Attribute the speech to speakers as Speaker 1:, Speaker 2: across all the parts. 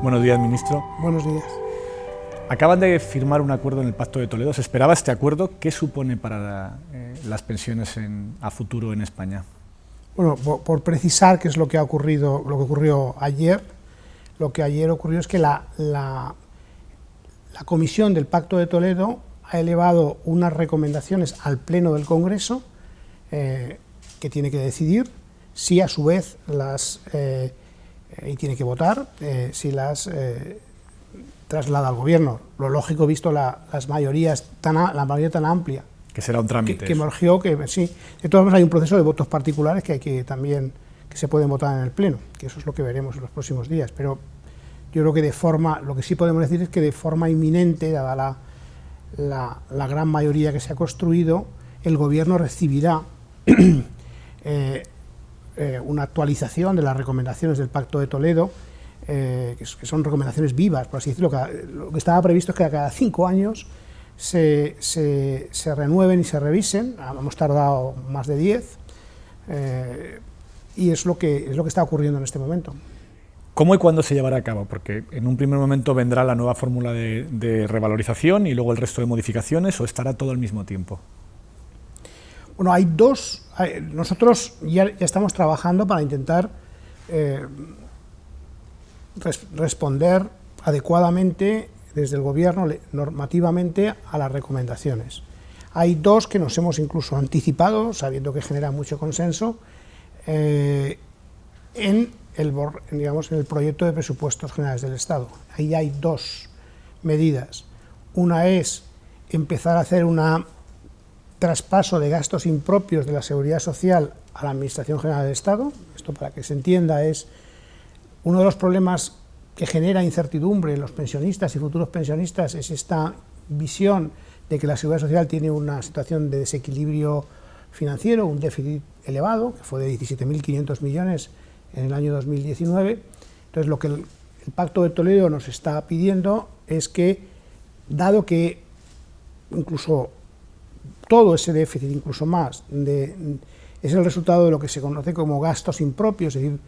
Speaker 1: Buenos días, ministro.
Speaker 2: Buenos días.
Speaker 1: Acaban de firmar un acuerdo en el Pacto de Toledo. ¿Se esperaba este acuerdo? ¿Qué supone para las pensiones a futuro en España?
Speaker 2: Bueno, por precisar qué es lo que ha ocurrido, lo que ocurrió ayer, lo que ayer ocurrió es que la Comisión del Pacto de Toledo ha elevado unas recomendaciones al Pleno del Congreso que tiene que decidir si a su vez y tiene que votar si las traslada al Gobierno. Lo lógico, visto la mayoría tan amplia.
Speaker 1: Que será un trámite.
Speaker 2: Que emergió, sí. De todas maneras hay un proceso de votos particulares que se pueden votar en el Pleno, que eso es lo que veremos en los próximos días. Pero yo creo que lo que sí podemos decir es que de forma inminente, dada la gran mayoría que se ha construido, el Gobierno recibirá una actualización de las recomendaciones del Pacto de Toledo, que son recomendaciones vivas, por así decirlo. Lo que estaba previsto es que cada 5 años se renueven y se revisen. Hemos tardado más de 10, y es lo que está ocurriendo en este momento.
Speaker 1: ¿Cómo y cuándo se llevará a cabo? Porque en un primer momento vendrá la nueva fórmula de revalorización y luego el resto de modificaciones, ¿o estará todo al mismo tiempo?
Speaker 2: Bueno, nosotros ya estamos trabajando para intentar responder adecuadamente desde el Gobierno, normativamente, a las recomendaciones. Hay 2 que nos hemos incluso anticipado, sabiendo que genera mucho consenso, en el proyecto de presupuestos generales del Estado. Ahí hay 2 medidas. Una es empezar a hacer un traspaso de gastos impropios de la Seguridad Social a la Administración General del Estado. Esto, para que se entienda, es uno de los problemas que genera incertidumbre en los pensionistas y futuros pensionistas, es esta visión de que la Seguridad Social tiene una situación de desequilibrio financiero, un déficit elevado, que fue de 17.500 millones en el año 2019. Entonces, lo que el Pacto de Toledo nos está pidiendo es que, dado que incluso todo ese déficit, incluso más, es el resultado de lo que se conoce como gastos impropios, es decir,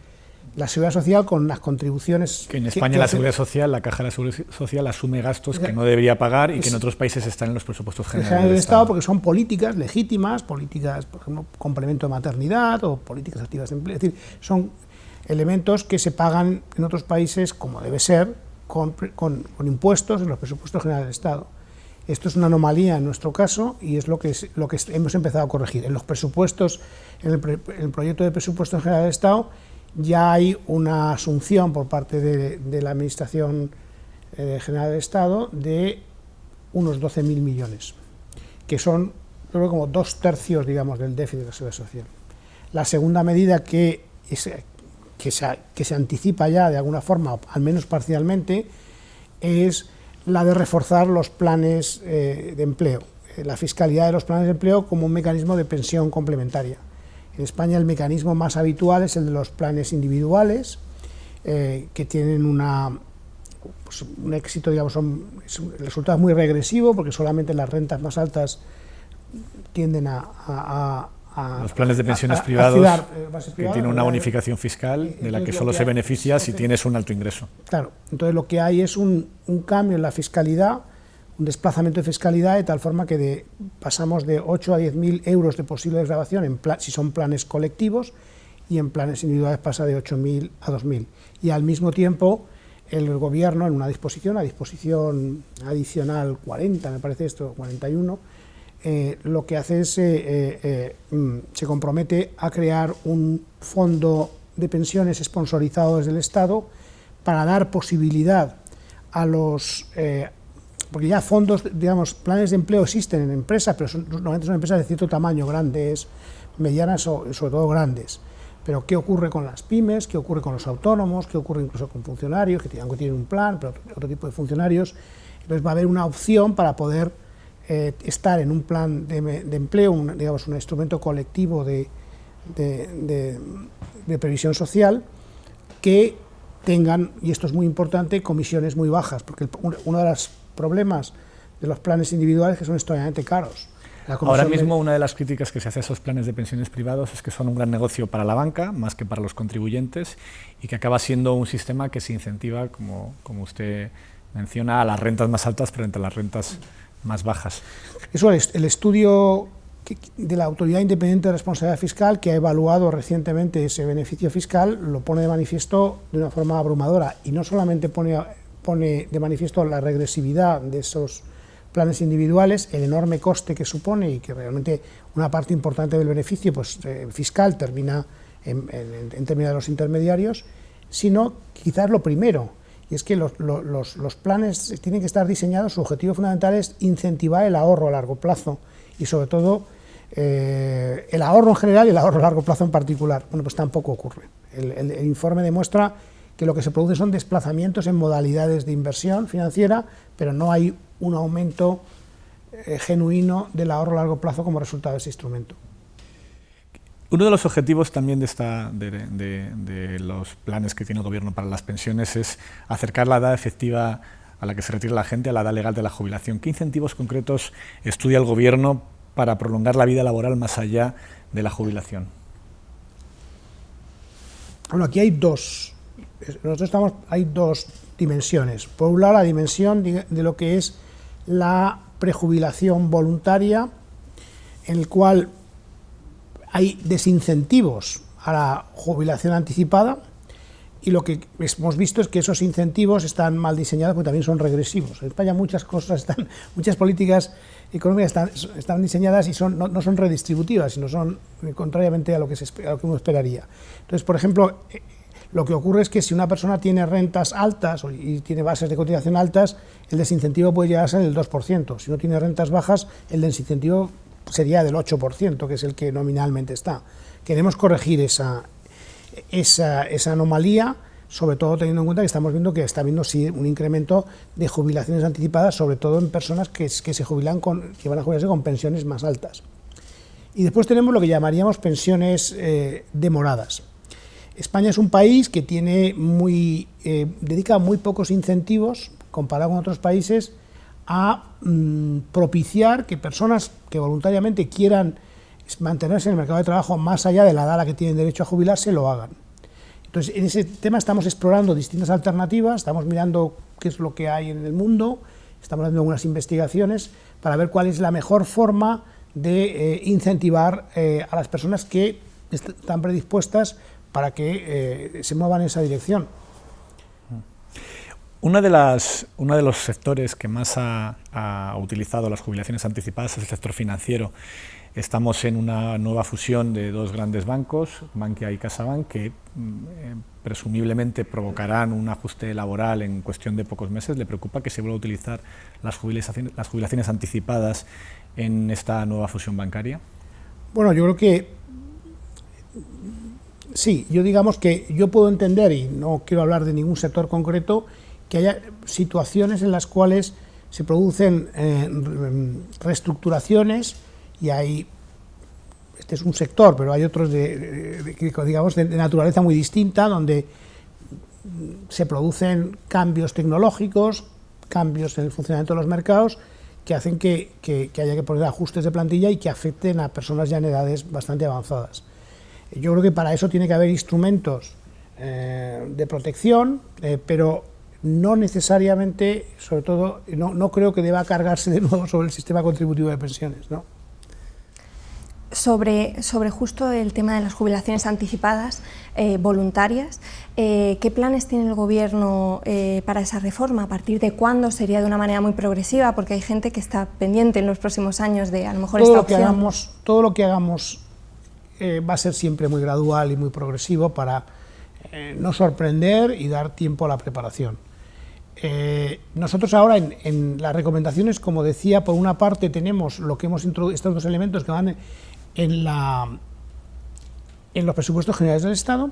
Speaker 2: la Seguridad Social con las contribuciones...
Speaker 1: Que en España la Seguridad Social, la Caja de la Seguridad Social asume gastos que no debería pagar y que en otros países están en los presupuestos generales del Estado.
Speaker 2: Porque son políticas legítimas, políticas, por ejemplo, complemento de maternidad o políticas activas de empleo. Es decir, son elementos que se pagan en otros países, como debe ser, con impuestos en los presupuestos generales del Estado. Esto es una anomalía en nuestro caso y es lo que hemos empezado a corregir. En los presupuestos, en el proyecto de presupuestos generales del Estado, ya hay una asunción por parte de la Administración General del Estado de unos 12.000 millones, que son, yo creo, como 2/3, digamos, del déficit de la Seguridad Social. La segunda medida que se anticipa ya de alguna forma, al menos parcialmente, es la de reforzar los planes de empleo, la fiscalidad de los planes de empleo como un mecanismo de pensión complementaria. En España el mecanismo más habitual es el de los planes individuales, que tienen un éxito, digamos, el resultado es muy regresivo, porque solamente las rentas más altas tienden
Speaker 1: los planes de pensiones privados, que tienen una bonificación fiscal de la que solo se beneficia si tienes un alto ingreso.
Speaker 2: Claro, entonces lo que hay es un cambio en la fiscalidad, un desplazamiento de fiscalidad, de tal forma que pasamos de 8 a 10.000 euros de posible desgravación si son planes colectivos, y en planes individuales pasa de 8.000 a 2.000. Y al mismo tiempo el Gobierno, en una disposición, la disposición adicional 40, me parece esto, 41, lo que hace es se compromete a crear un fondo de pensiones sponsorizado desde el Estado para dar posibilidad a los... porque ya fondos, digamos, planes de empleo existen en empresas, pero normalmente son empresas de cierto tamaño, grandes, medianas o sobre todo grandes. Pero ¿qué ocurre con las pymes? ¿Qué ocurre con los autónomos? ¿Qué ocurre incluso con funcionarios que tienen un plan, pero otro tipo de funcionarios? Entonces va a haber una opción para poder estar en un plan de empleo, digamos, un instrumento colectivo de previsión social, que tengan, y esto es muy importante, comisiones muy bajas, porque uno de los problemas de los planes individuales es que son extremadamente caros.
Speaker 1: Ahora mismo una de las críticas que se hace a esos planes de pensiones privados es que son un gran negocio para la banca, más que para los contribuyentes, y que acaba siendo un sistema que se incentiva, como usted menciona, a las rentas más altas frente a las rentas más bajas.
Speaker 2: Eso es, el estudio de la Autoridad Independiente de Responsabilidad Fiscal, que ha evaluado recientemente ese beneficio fiscal, lo pone de manifiesto de una forma abrumadora, y no solamente pone de manifiesto la regresividad de esos planes individuales, el enorme coste que supone y que realmente una parte importante del beneficio fiscal termina en términos de los intermediarios, sino quizás lo primero, y es que los planes tienen que estar diseñados, su objetivo fundamental es incentivar el ahorro a largo plazo y sobre todo el ahorro en general y el ahorro a largo plazo en particular. Bueno, pues tampoco ocurre. El informe demuestra que lo que se produce son desplazamientos en modalidades de inversión financiera, pero no hay un aumento genuino del ahorro a largo plazo como resultado de ese instrumento.
Speaker 1: Uno de los objetivos también de los planes que tiene el Gobierno para las pensiones es acercar la edad efectiva a la que se retira la gente a la edad legal de la jubilación. ¿Qué incentivos concretos estudia el Gobierno para prolongar la vida laboral más allá de la jubilación?
Speaker 2: Bueno, aquí hay hay dos dimensiones. Por un lado, la dimensión de lo que es la prejubilación voluntaria, en el cual hay desincentivos a la jubilación anticipada, y lo que hemos visto es que esos incentivos están mal diseñados porque también son regresivos. En España muchas políticas económicas están diseñadas y no son redistributivas, sino son contrariamente a lo que uno esperaría. Entonces, por ejemplo, lo que ocurre es que si una persona tiene rentas altas y tiene bases de cotización altas, el desincentivo puede llegar a ser del 2%. Si no tiene rentas bajas, el desincentivo sería del 8%, que es el que nominalmente está. Queremos corregir esa anomalía, sobre todo teniendo en cuenta que estamos viendo que está habiendo sí un incremento de jubilaciones anticipadas, sobre todo en personas que van a jubilarse con pensiones más altas. Y después tenemos lo que llamaríamos pensiones demoradas. España es un país que dedica muy pocos incentivos, comparado con otros países, a propiciar que personas que voluntariamente quieran mantenerse en el mercado de trabajo más allá de la edad a la que tienen derecho a jubilarse, lo hagan. Entonces, en ese tema estamos explorando distintas alternativas, estamos mirando qué es lo que hay en el mundo, estamos haciendo algunas investigaciones para ver cuál es la mejor forma de incentivar a las personas que están predispuestas para que se muevan en esa dirección.
Speaker 1: Uno de los sectores que más ha utilizado las jubilaciones anticipadas es el sector financiero. Estamos en una nueva fusión de dos grandes bancos, Bankia y CaixaBank, que presumiblemente provocarán un ajuste laboral en cuestión de pocos meses. ¿Le preocupa que se vuelva a utilizar las jubilaciones anticipadas en esta nueva fusión bancaria?
Speaker 2: Bueno, yo creo que sí, yo puedo entender, y no quiero hablar de ningún sector concreto, que haya situaciones en las cuales se producen reestructuraciones, y este es un sector, pero hay otros de naturaleza muy distinta, donde se producen cambios tecnológicos, cambios en el funcionamiento de los mercados, que hacen que haya que poner ajustes de plantilla y que afecten a personas ya en edades bastante avanzadas. Yo creo que para eso tiene que haber instrumentos de protección, pero no necesariamente, sobre todo, no creo que deba cargarse de nuevo sobre el sistema contributivo de pensiones, ¿no?
Speaker 3: Sobre justo el tema de las jubilaciones anticipadas voluntarias, ¿qué planes tiene el Gobierno para esa reforma? ¿A partir de cuándo sería de una manera muy progresiva? Porque hay gente que está pendiente en los próximos años de a lo mejor esta opción.
Speaker 2: Todo lo que hagamos va a ser siempre muy gradual y muy progresivo para no sorprender y dar tiempo a la preparación. Nosotros ahora en las recomendaciones, como decía, por una parte tenemos lo que hemos introducido, estos dos elementos que van en los presupuestos generales del Estado,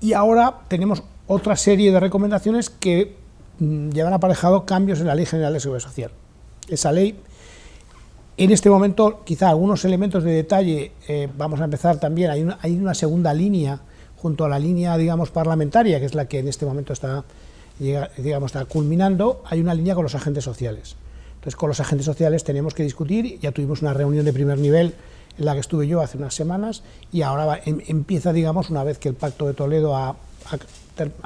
Speaker 2: y ahora tenemos otra serie de recomendaciones que llevan aparejado cambios en la Ley General de Seguridad Social. Esa ley, en este momento, quizá algunos elementos de detalle, vamos a empezar también, hay una segunda línea junto a la línea, digamos, parlamentaria, que es la que en este momento está culminando, hay una línea con los agentes sociales. Entonces, con los agentes sociales tenemos que discutir. Ya tuvimos una reunión de primer nivel en la que estuve yo hace unas semanas, y ahora empieza, digamos, una vez que el Pacto de Toledo ha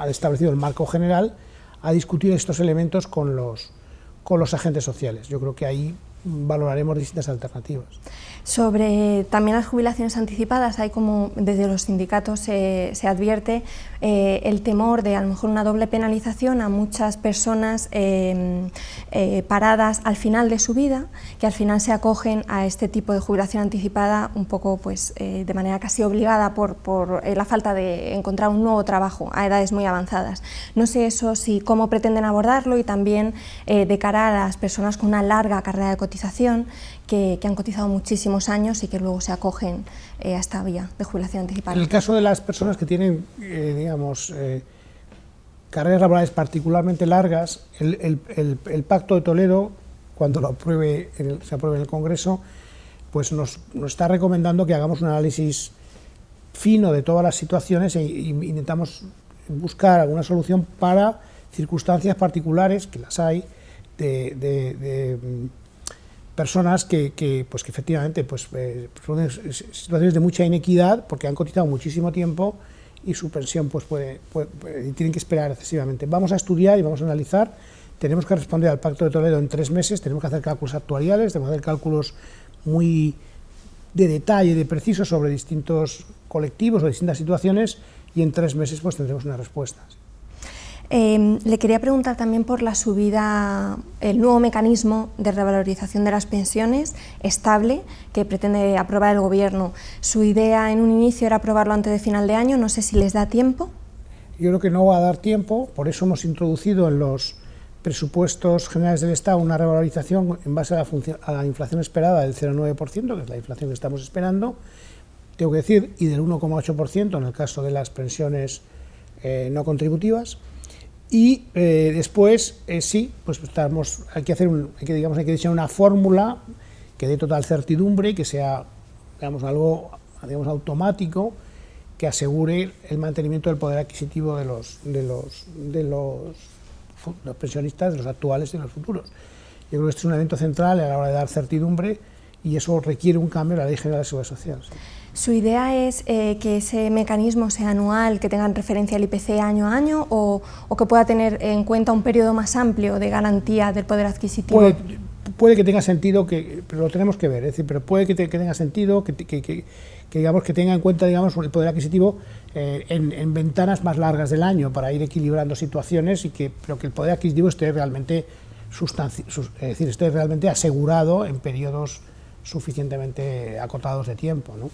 Speaker 2: establecido el marco general, a discutir estos elementos con los agentes sociales. Yo creo que ahí valoraremos distintas alternativas.
Speaker 3: Sobre también las jubilaciones anticipadas, hay como desde los sindicatos se advierte el temor de a lo mejor una doble penalización a muchas personas paradas al final de su vida, que al final se acogen a este tipo de jubilación anticipada un poco pues, de manera casi obligada por la falta de encontrar un nuevo trabajo a edades muy avanzadas. No sé eso, si cómo pretenden abordarlo, y también de cara a las personas con una larga carrera de cotización, que han cotizado muchísimos años y que luego se acogen a esta vía de jubilación anticipada.
Speaker 2: En el caso de las personas que tienen, digamos, carreras laborales particularmente largas, el Pacto de Toledo, cuando lo se apruebe en el Congreso, pues nos está recomendando que hagamos un análisis fino de todas las situaciones e intentamos buscar alguna solución para circunstancias particulares, que las hay, de personas que efectivamente son situaciones de mucha inequidad porque han cotizado muchísimo tiempo y su pensión tienen que esperar excesivamente. Vamos a estudiar y vamos a analizar. Tenemos que responder al Pacto de Toledo en 3 meses, tenemos que hacer cálculos actuariales, tenemos que hacer cálculos muy de detalle, de preciso sobre distintos colectivos o distintas situaciones, y en 3 meses pues tendremos unas respuestas.
Speaker 3: Le quería preguntar también por la subida, el nuevo mecanismo de revalorización de las pensiones estable que pretende aprobar el Gobierno. Su idea en un inicio era aprobarlo antes de final de año, no sé si les da tiempo.
Speaker 2: Yo creo que no va a dar tiempo, por eso hemos introducido en los presupuestos generales del Estado una revalorización en base a la inflación esperada del 0,9%, que es la inflación que estamos esperando, tengo que decir, y del 1,8% en el caso de las pensiones no contributivas. Y después, sí, pues hay que diseñar una fórmula que dé total certidumbre y que sea, digamos, algo automático, que asegure el mantenimiento del poder adquisitivo de los pensionistas, de los actuales y de los futuros. Yo creo que este es un elemento central a la hora de dar certidumbre, y eso requiere un cambio en la Ley General de Seguridad Social. Sí.
Speaker 3: ¿Su idea es que ese mecanismo sea anual, que tengan referencia al IPC año a año, o que pueda tener en cuenta un periodo más amplio de garantía del poder adquisitivo?
Speaker 2: Puede que tenga sentido, pero lo tenemos que ver, es decir, pero puede que tenga sentido que digamos, que tenga en cuenta, digamos, el poder adquisitivo en ventanas más largas del año, para ir equilibrando situaciones, pero que el poder adquisitivo esté realmente esté realmente asegurado en periodos suficientemente acotados de tiempo, ¿no?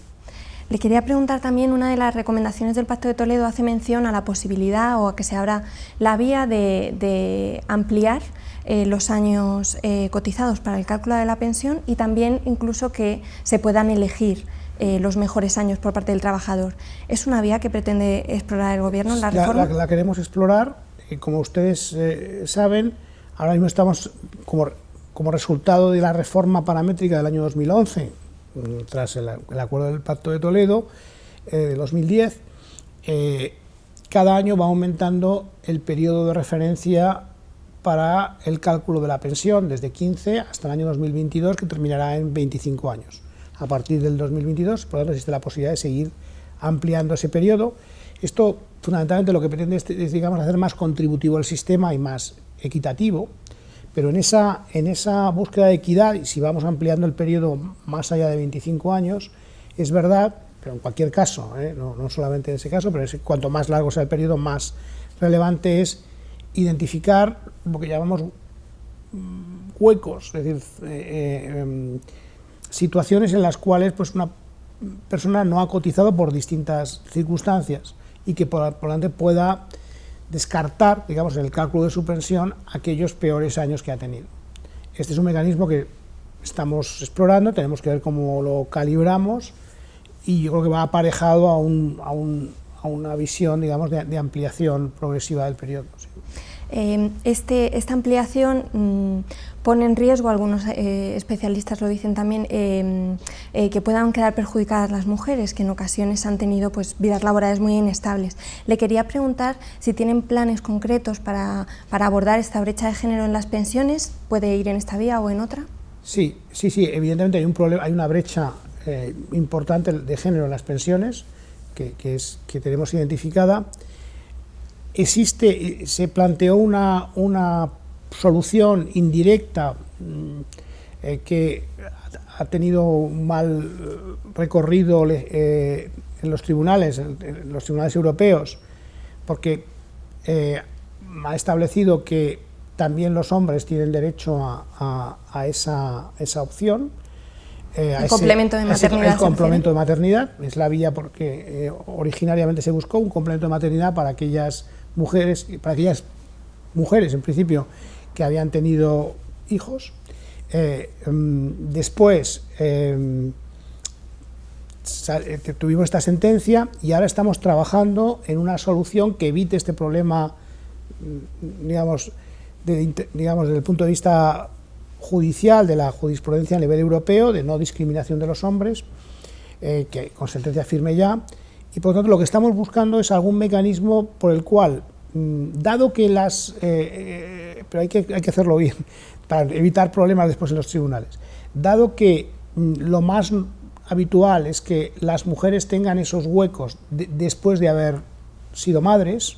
Speaker 3: Le quería preguntar también, una de las recomendaciones del Pacto de Toledo hace mención a la posibilidad, o a que se abra la vía de ampliar los años cotizados para el cálculo de la pensión, y también incluso que se puedan elegir los mejores años por parte del trabajador. ¿Es una vía que pretende explorar el Gobierno en la reforma?
Speaker 2: La queremos explorar. Como ustedes saben, ahora mismo estamos como resultado de la reforma paramétrica del año 2011, tras el acuerdo del Pacto de Toledo de 2010, cada año va aumentando el periodo de referencia para el cálculo de la pensión, desde 15 hasta el año 2022, que terminará en 25 años. A partir del 2022, por lo tanto, existe la posibilidad de seguir ampliando ese periodo. Esto, fundamentalmente, lo que pretende es, digamos, hacer más contributivo el sistema y más equitativo, pero en esa búsqueda de equidad, y si vamos ampliando el periodo más allá de 25 años, es verdad, pero en cualquier caso, no solamente en ese caso, pero cuanto más largo sea el periodo, más relevante es identificar lo que llamamos huecos, es decir, situaciones en las cuales pues, una persona no ha cotizado por distintas circunstancias, y que por lo tanto pueda descartar, digamos, en el cálculo de su pensión aquellos peores años que ha tenido. Este es un mecanismo que estamos explorando, tenemos que ver cómo lo calibramos, y yo creo que va aparejado a una visión, digamos, de ampliación progresiva del periodo. Sí.
Speaker 3: Esta ampliación pone en riesgo, algunos especialistas lo dicen también, que puedan quedar perjudicadas las mujeres, que en ocasiones han tenido pues, vidas laborales muy inestables. Le quería preguntar si tienen planes concretos para abordar esta brecha de género en las pensiones. ¿Puede ir en esta vía o en otra?
Speaker 2: Sí, evidentemente hay un problema, hay una brecha importante de género en las pensiones que tenemos identificada. Se planteó una solución indirecta que ha tenido un mal recorrido en los tribunales europeos, porque ha establecido que también los hombres tienen derecho a esa opción.
Speaker 3: El complemento de maternidad.
Speaker 2: El complemento de maternidad es la vía porque originariamente se buscó un complemento de maternidad para aquellas mujeres en principio que habían tenido hijos. Después tuvimos esta sentencia y ahora estamos trabajando en una solución que evite este problema, digamos, desde el punto de vista judicial, de la jurisprudencia a nivel europeo, de no discriminación de los hombres, que con sentencia firme ya, y por lo tanto lo que estamos buscando es algún mecanismo por el cual, dado que pero hay que hacerlo bien, para evitar problemas después en los tribunales, dado que lo más habitual es que las mujeres tengan esos huecos después de haber sido madres,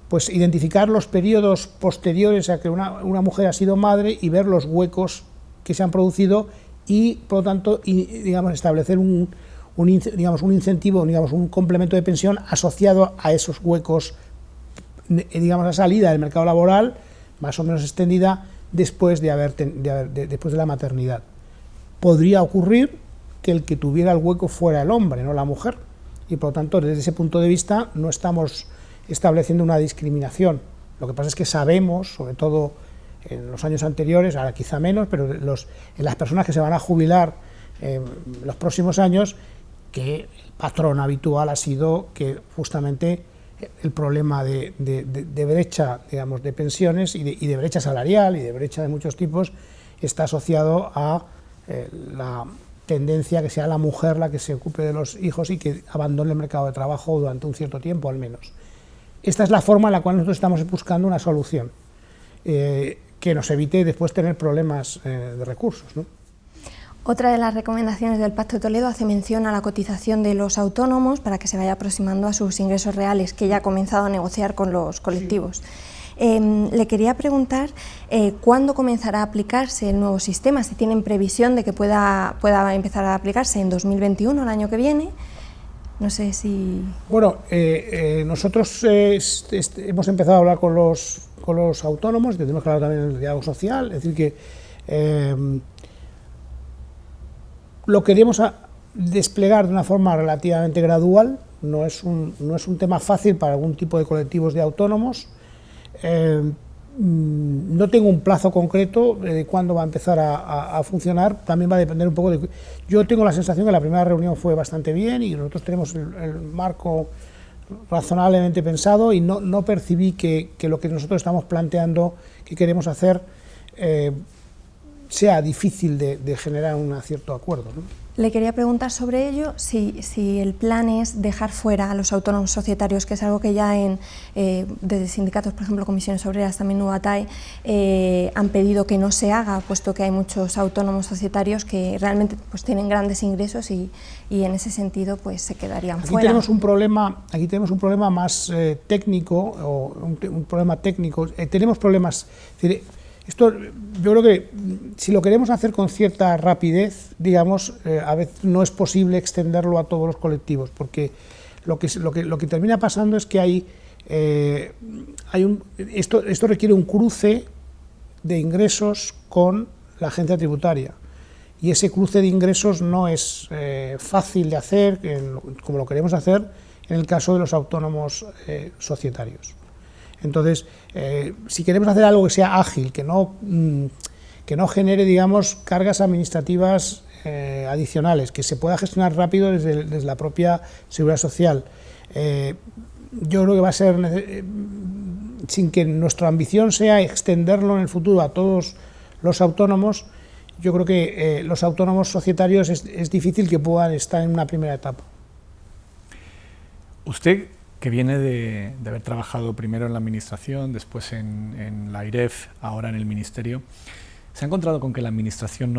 Speaker 2: pues identificar los periodos posteriores a que una mujer ha sido madre y ver los huecos que se han producido y, por lo tanto, digamos, establecer un incentivo, digamos, un complemento de pensión asociado a esos huecos, digamos, la salida del mercado laboral, más o menos extendida, después de la maternidad. Podría ocurrir que el que tuviera el hueco fuera el hombre, no la mujer, y por lo tanto, desde ese punto de vista, no estamos estableciendo una discriminación. Lo que pasa es que sabemos, sobre todo en los años anteriores, ahora quizá menos, pero en las personas que se van a jubilar en los próximos años, que el patrón habitual ha sido que justamente el problema de brecha, digamos, de pensiones y de brecha salarial y de brecha de muchos tipos está asociado a la tendencia a que sea la mujer la que se ocupe de los hijos y que abandone el mercado de trabajo durante un cierto tiempo al menos. Esta es la forma en la cual nosotros estamos buscando una solución que nos evite después tener problemas de recursos, ¿no?
Speaker 3: Otra de las recomendaciones del Pacto de Toledo hace mención a la cotización de los autónomos para que se vaya aproximando a sus ingresos reales, que ya ha comenzado a negociar con los colectivos. Le quería preguntar cuándo comenzará a aplicarse el nuevo sistema, si tienen previsión de que pueda empezar a aplicarse en 2021, el año que viene. No sé si...
Speaker 2: Bueno, nosotros hemos empezado a hablar con los autónomos, y tenemos que hablar también del diálogo social, es decir que lo queremos desplegar de una forma relativamente gradual, no es un tema fácil para algún tipo de colectivos de autónomos. No tengo un plazo concreto de cuándo va a empezar a funcionar, también va a depender un poco de... Yo tengo la sensación que la primera reunión fue bastante bien y nosotros tenemos el marco razonablemente pensado y no percibí que lo que nosotros estamos planteando que queremos hacer sea difícil de generar un cierto acuerdo, ¿no?
Speaker 3: Le quería preguntar sobre ello, si el plan es dejar fuera a los autónomos societarios, que es algo que ya desde sindicatos, por ejemplo, Comisiones Obreras, también UATAE, han pedido que no se haga, puesto que hay muchos autónomos societarios que realmente pues, tienen grandes ingresos y en ese sentido pues, se quedarían fuera.
Speaker 2: Aquí tenemos un problema más técnico, o un problema técnico. Tenemos problemas... Es decir, esto, yo creo que si lo queremos hacer con cierta rapidez, digamos, a veces no es posible extenderlo a todos los colectivos, porque lo que termina pasando es que esto requiere un cruce de ingresos con la agencia tributaria, y ese cruce de ingresos no es fácil de hacer, como lo queremos hacer en el caso de los autónomos societarios. Entonces, si queremos hacer algo que sea ágil, que no genere, digamos, cargas administrativas adicionales, que se pueda gestionar rápido desde la propia Seguridad Social, yo creo que va a ser sin que nuestra ambición sea extenderlo en el futuro a todos los autónomos, yo creo que los autónomos societarios es difícil que puedan estar en una primera etapa.
Speaker 1: Usted, que viene de haber trabajado primero en la Administración, después en la AIREF, ahora en el Ministerio, ¿se ha encontrado con que la Administración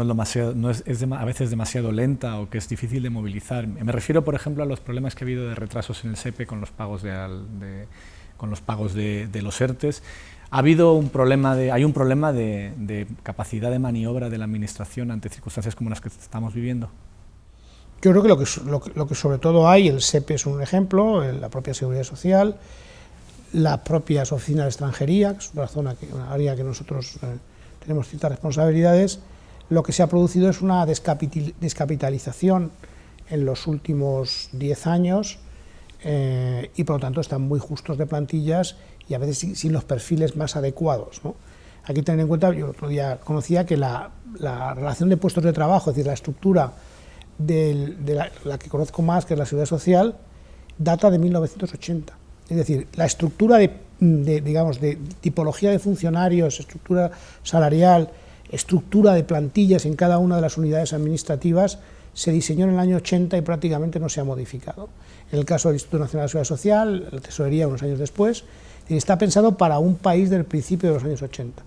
Speaker 1: es a veces demasiado lenta o que es difícil de movilizar? Me refiero, por ejemplo, a los problemas que ha habido de retrasos en el SEPE con los pagos de los ERTEs. Hay un problema de capacidad de maniobra de la Administración ante circunstancias como las que estamos viviendo.
Speaker 2: Yo creo que lo que sobre todo hay, el SEPE es un ejemplo, la propia Seguridad Social, las propias oficinas de extranjería, que es una área que nosotros tenemos ciertas responsabilidades. Lo que se ha producido es una descapitalización en los últimos 10 años y por lo tanto están muy justos de plantillas y a veces sin los perfiles más adecuados, ¿no? Aquí tener en cuenta, yo el otro día conocía que la relación de puestos de trabajo, es decir, la estructura de la que conozco más, que es la Seguridad Social, data de 1980. Es decir, la estructura de tipología de funcionarios, estructura salarial, estructura de plantillas en cada una de las unidades administrativas se diseñó en el año 80 y prácticamente no se ha modificado. En el caso del Instituto Nacional de Seguridad Social, la Tesorería unos años después, está pensado para un país del principio de los años 80.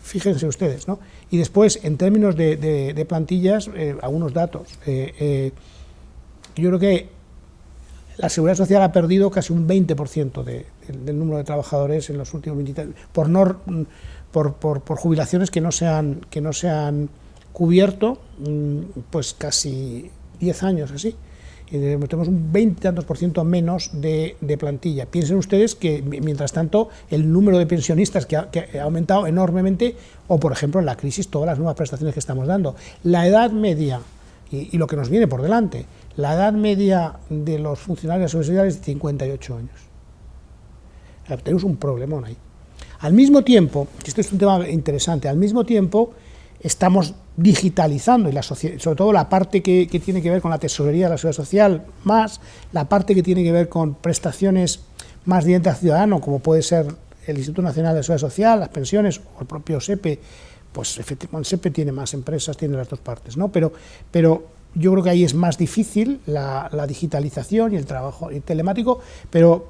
Speaker 2: Fíjense ustedes, ¿no? Y después, en términos de plantillas, algunos datos. Yo creo que la Seguridad Social ha perdido casi un 20% del número de trabajadores en los últimos 20 años, por jubilaciones que no se han cubierto, pues casi 10 años así. Tenemos un 20 y tantos % menos de plantilla. Piensen ustedes que, mientras tanto, el número de pensionistas que ha aumentado enormemente, o por ejemplo en la crisis, todas las nuevas prestaciones que estamos dando. La edad media, y lo que nos viene por delante, la edad media de los funcionarios sociales es de 58 años. O sea, tenemos un problemón ahí. Al mismo tiempo, esto es un tema interesante, al mismo tiempo estamos digitalizando, y sobre todo la parte que tiene que ver con la tesorería de la Seguridad Social, más la parte que tiene que ver con prestaciones más directas al ciudadano, como puede ser el Instituto Nacional de Seguridad Social, las pensiones o el propio SEPE. Pues efectivamente el SEPE tiene más empresas, tiene las dos partes, ¿no? Pero yo creo que ahí es más difícil la digitalización y el trabajo telemático, pero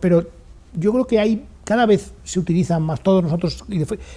Speaker 2: yo creo que ahí cada vez se utilizan más todos nosotros,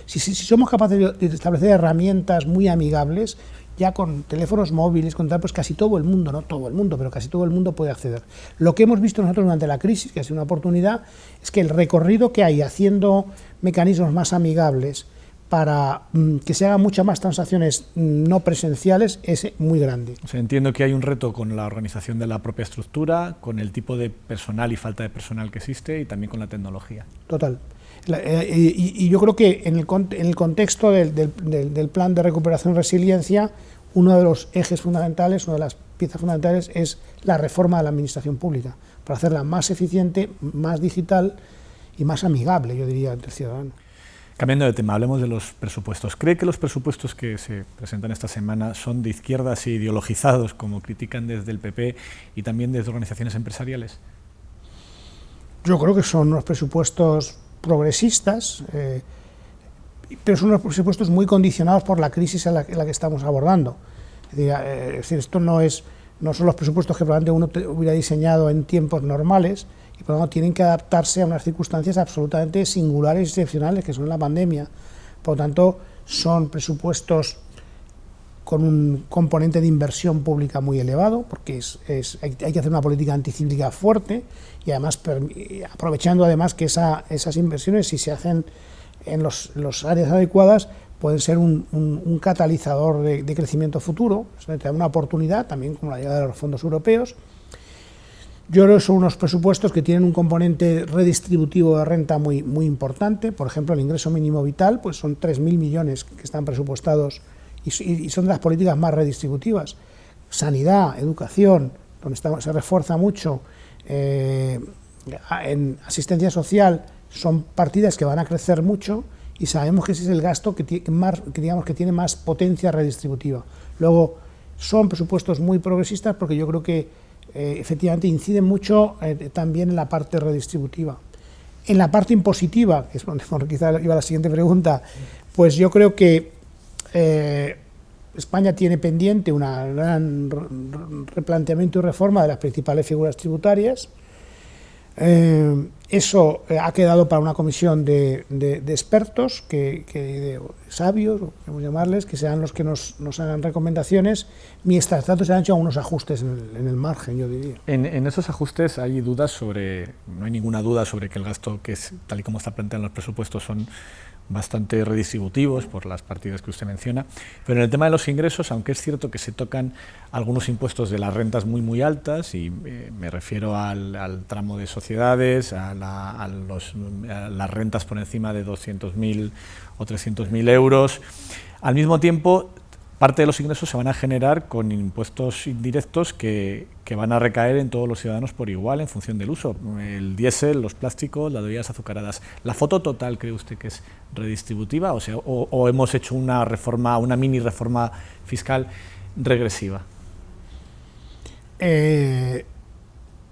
Speaker 2: si somos capaces de establecer herramientas muy amigables, ya con teléfonos móviles, con tal, pues casi todo el mundo, no todo el mundo, pero casi todo el mundo puede acceder. Lo que hemos visto nosotros durante la crisis, que ha sido una oportunidad, es que el recorrido que hay haciendo mecanismos más amigables para que se hagan muchas más transacciones no presenciales es muy grande.
Speaker 1: O sea, entiendo que hay un reto con la organización de la propia estructura, con el tipo de personal y falta de personal que existe y también con la tecnología.
Speaker 2: Total. Y yo creo que en el contexto del plan de recuperación y resiliencia, uno de los ejes fundamentales, una de las piezas fundamentales es la reforma de la administración pública, para hacerla más eficiente, más digital y más amigable, yo diría, entre ciudadanos.
Speaker 1: Cambiando de tema, hablemos de los presupuestos. ¿Cree que los presupuestos que se presentan esta semana son de izquierdas e ideologizados, como critican desde el PP y también desde organizaciones empresariales?
Speaker 2: Yo creo que son unos presupuestos progresistas, pero son unos presupuestos muy condicionados por la crisis en la que estamos abordando. Es decir, esto no son los presupuestos que probablemente uno hubiera diseñado en tiempos normales, y por lo tanto tienen que adaptarse a unas circunstancias absolutamente singulares y excepcionales, que son la pandemia. Por lo tanto, son presupuestos con un componente de inversión pública muy elevado, porque hay que hacer una política anticíclica fuerte, y además aprovechando además que esas inversiones, si se hacen en los áreas adecuadas, pueden ser un catalizador de crecimiento futuro, una oportunidad, también como la llegada de los fondos europeos. Yo creo que son unos presupuestos que tienen un componente redistributivo de renta muy, muy importante. Por ejemplo, el ingreso mínimo vital, pues son 3.000 millones que están presupuestados y son de las políticas más redistributivas. Sanidad, educación, donde se refuerza mucho, en asistencia social, son partidas que van a crecer mucho y sabemos que ese es el gasto que tiene más potencia redistributiva. Luego, son presupuestos muy progresistas porque yo creo que efectivamente inciden mucho también en la parte redistributiva. En la parte impositiva, que es donde quizá iba la siguiente pregunta, pues yo creo que España tiene pendiente un gran replanteamiento y reforma de las principales figuras tributarias. Eso ha quedado para una comisión de expertos, de sabios, podemos llamarles, que sean los que nos hagan recomendaciones, mientras tanto se han hecho algunos ajustes en el margen, yo diría.
Speaker 1: En esos ajustes hay dudas sobre, no hay ninguna duda sobre que el gasto, que es tal y como está planteado en los presupuestos, son bastante redistributivos por las partidas que usted menciona, pero en el tema de los ingresos, aunque es cierto que se tocan algunos impuestos de las rentas muy altas, y me refiero al tramo de sociedades, a las rentas por encima de 200.000 o 300.000 euros, al mismo tiempo parte de los ingresos se van a generar con impuestos indirectos que van a recaer en todos los ciudadanos por igual en función del uso. El diésel, los plásticos, las bebidas azucaradas. ¿La foto total cree usted que es redistributiva o hemos hecho una reforma, una mini reforma fiscal regresiva?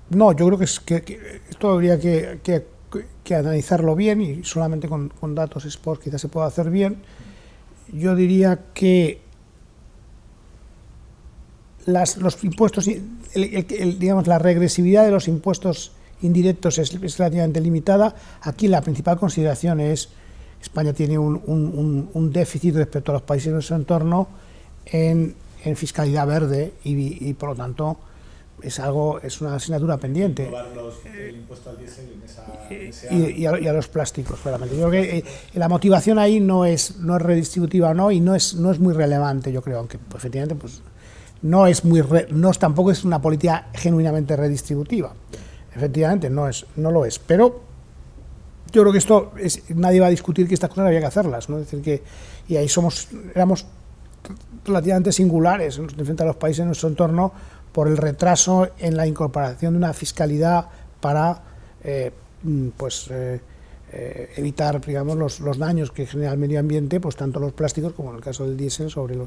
Speaker 2: No, yo creo que esto habría que analizarlo bien, y solamente con datos export quizás se pueda hacer bien. Yo diría que los impuestos, digamos, la regresividad de los impuestos indirectos es relativamente limitada. Aquí la principal consideración es que España tiene un déficit respecto a los países de nuestro entorno en fiscalidad verde y por lo tanto es una asignatura pendiente.
Speaker 1: El impuesto al diésel
Speaker 2: y a los plásticos, claramente. Yo creo que la motivación ahí no es redistributiva o no, y no es muy relevante, yo creo, aunque pues, efectivamente pues tampoco es una política genuinamente redistributiva. Efectivamente, no lo es. Pero yo creo que nadie va a discutir que estas cosas había que hacerlas, ¿no? Es decir, y ahí éramos relativamente singulares frente a los países de nuestro entorno por el retraso en la incorporación de una fiscalidad para evitar, digamos, los daños que genera el medio ambiente, pues tanto los plásticos como en el caso del diésel sobre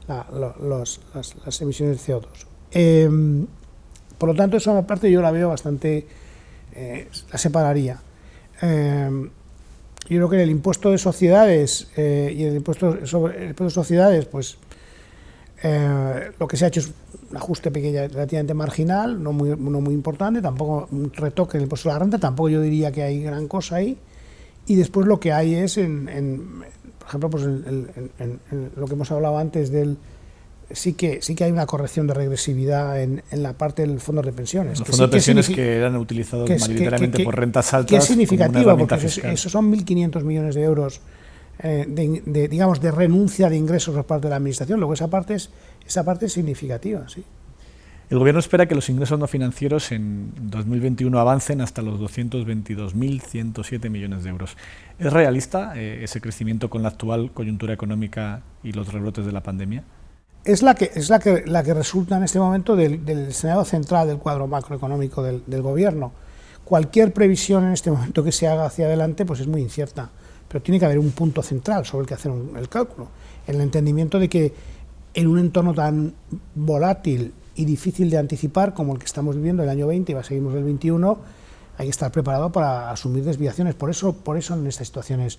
Speaker 2: las emisiones de CO2. Por lo tanto, esa parte yo la veo bastante, la separaría. Yo creo que el impuesto de sociedades y el impuesto de sociedades, pues lo que se ha hecho es un ajuste pequeño, relativamente marginal, no muy importante, tampoco un retoque en el impuesto de la renta, tampoco yo diría que hay gran cosa ahí. Y después lo que hay es, por ejemplo, pues en lo que hemos hablado antes sí que hay una corrección de regresividad en la parte del fondo de pensiones.
Speaker 1: Los fondos de pensiones que eran utilizados mayoritariamente por rentas altas.
Speaker 2: Que es significativa, porque
Speaker 1: fiscal.
Speaker 2: Esos son 1.500 millones de euros digamos, de renuncia de ingresos por parte de la Administración. Luego esa parte es significativa, sí.
Speaker 1: El Gobierno espera que los ingresos no financieros en 2021 avancen hasta los 222.107 millones de euros. ¿Es realista ese crecimiento con la actual coyuntura económica y los rebrotes de la pandemia?
Speaker 2: Es la que resulta en este momento del escenario central del cuadro macroeconómico del Gobierno. Cualquier previsión en este momento que se haga hacia adelante pues es muy incierta, pero tiene que haber un punto central sobre el que hacer el cálculo, el entendimiento de que en un entorno tan volátil y difícil de anticipar como el que estamos viviendo el año 20 y seguimos el 21, hay que estar preparado para asumir desviaciones. Por eso en estas situaciones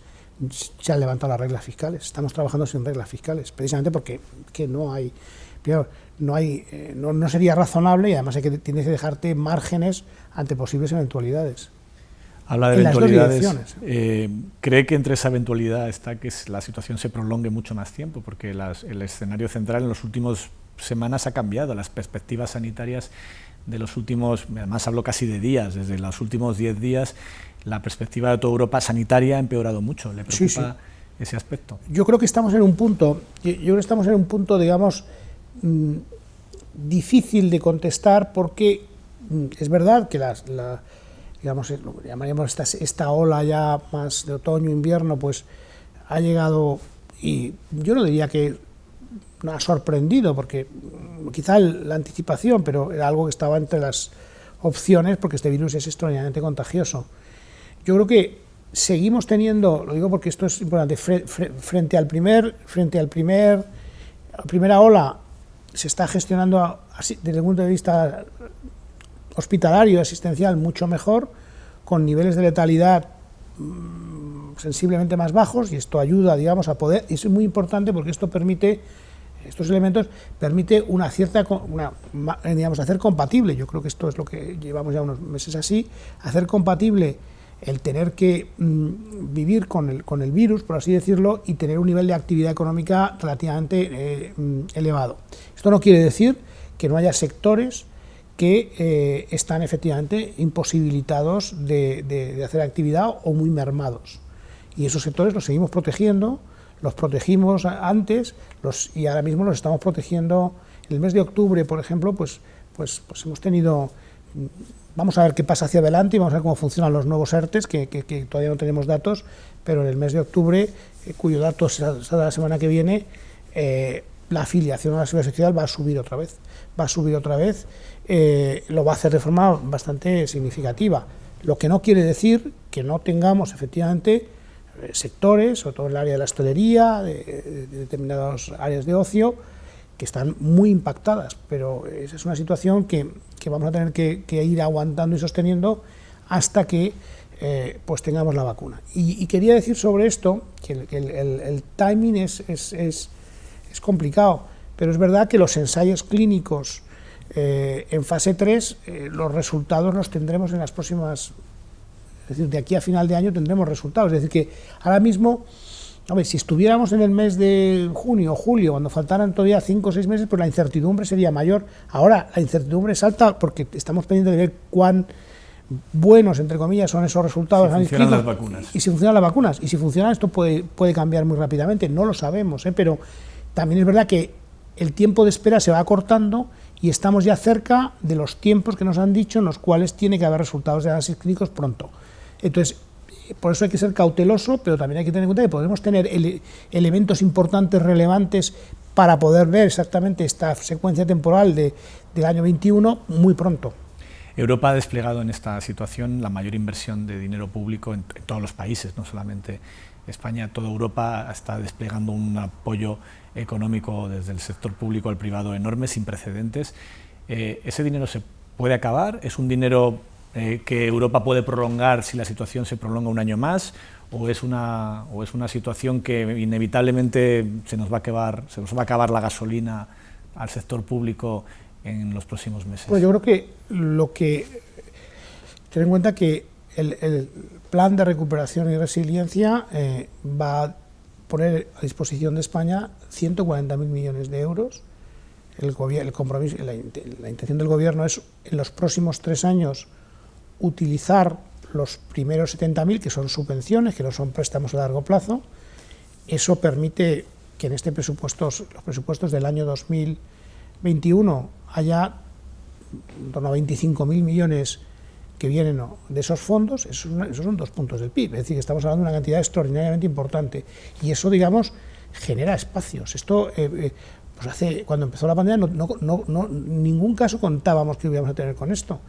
Speaker 2: se han levantado las reglas fiscales. Estamos trabajando sin reglas fiscales, precisamente porque no sería razonable, y además tienes que dejarte márgenes ante posibles eventualidades.
Speaker 1: Habla de eventualidades. ¿Cree que entre esa eventualidad está que la situación se prolongue mucho más tiempo? Porque el escenario central en las últimas semanas ha cambiado, las perspectivas sanitarias de los últimos, además hablo casi de días, desde los últimos 10 días, la perspectiva de toda Europa sanitaria ha empeorado mucho. ¿Le preocupa ese aspecto?
Speaker 2: Yo creo que estamos en un punto, digamos, difícil de contestar, porque es verdad que digamos, lo que llamaríamos esta ola ya más de otoño-invierno, pues ha llegado, y yo no diría que no ha sorprendido, porque quizá la anticipación, pero era algo que estaba entre las opciones, porque este virus es extraordinariamente contagioso. Yo creo que seguimos teniendo, lo digo porque esto es importante, frente a la primera ola se está gestionando desde el punto de vista hospitalario y asistencial mucho mejor, con niveles de letalidad sensiblemente más bajos, y esto ayuda, digamos, a poder, y es muy importante porque esto permite, estos elementos permite una cierta, digamos, hacer compatible, yo creo que esto es lo que llevamos ya unos meses así, hacer compatible el tener que vivir con el virus, por así decirlo, y tener un nivel de actividad económica relativamente elevado. Esto no quiere decir que no haya sectores que están efectivamente imposibilitados de hacer actividad o muy mermados. Y esos sectores los seguimos protegiendo, los protegimos antes y ahora mismo los estamos protegiendo. En el mes de octubre, por ejemplo, pues hemos tenido... Vamos a ver qué pasa hacia adelante y vamos a ver cómo funcionan los nuevos ERTEs, que todavía no tenemos datos, pero en el mes de octubre, cuyo dato será la semana que viene, la afiliación a la Seguridad Social va a subir otra vez. Lo va a hacer de forma bastante significativa. Lo que no quiere decir que no tengamos efectivamente sectores, sobre todo en el área de la hostelería, de determinadas áreas de ocio, que están muy impactadas, pero esa es una situación que vamos a tener que ir aguantando y sosteniendo hasta que pues tengamos la vacuna. Y quería decir sobre esto que el timing es complicado, pero es verdad que los ensayos clínicos en fase 3, los resultados los tendremos en las próximas, es decir, de aquí a final de año tendremos resultados, es decir, que ahora mismo... Hombre, si estuviéramos en el mes de junio o julio, cuando faltaran todavía 5 o 6 meses, pues la incertidumbre sería mayor. Ahora la incertidumbre es alta porque estamos pendientes de ver cuán buenos, entre comillas, son esos resultados.
Speaker 1: Si funcionan las vacunas.
Speaker 2: Y si funcionan las vacunas. Y si funcionan, esto puede cambiar muy rápidamente. No lo sabemos, pero también es verdad que el tiempo de espera se va acortando y estamos ya cerca de los tiempos que nos han dicho en los cuales tiene que haber resultados de análisis clínicos pronto. Entonces, por eso hay que ser cauteloso, pero también hay que tener en cuenta que podemos tener elementos importantes, relevantes, para poder ver exactamente esta secuencia temporal del año 21 muy pronto.
Speaker 1: Europa ha desplegado en esta situación la mayor inversión de dinero público en todos los países, no solamente España, toda Europa está desplegando un apoyo económico desde el sector público al privado enorme, sin precedentes. ¿Ese dinero se puede acabar? ¿Es un dinero que Europa puede prolongar si la situación se prolonga un año más, o es una situación que inevitablemente se nos va a acabar la gasolina al sector público en los próximos meses?
Speaker 2: Pues yo creo que ten en cuenta que el plan de recuperación y resiliencia va a poner a disposición de España 140.000 millones de euros. El compromiso, la intención del Gobierno es en los próximos 3 años utilizar los primeros 70.000, que son subvenciones, que no son préstamos a largo plazo. Eso permite que en los presupuestos del año 2021 haya en torno a 25.000 millones que vienen de esos fondos. Esos son 2 puntos del PIB, es decir, que estamos hablando de una cantidad extraordinariamente importante, y eso, digamos, genera espacios. Esto, pues cuando empezó la pandemia, en ningún caso contábamos que íbamos a tener con esto.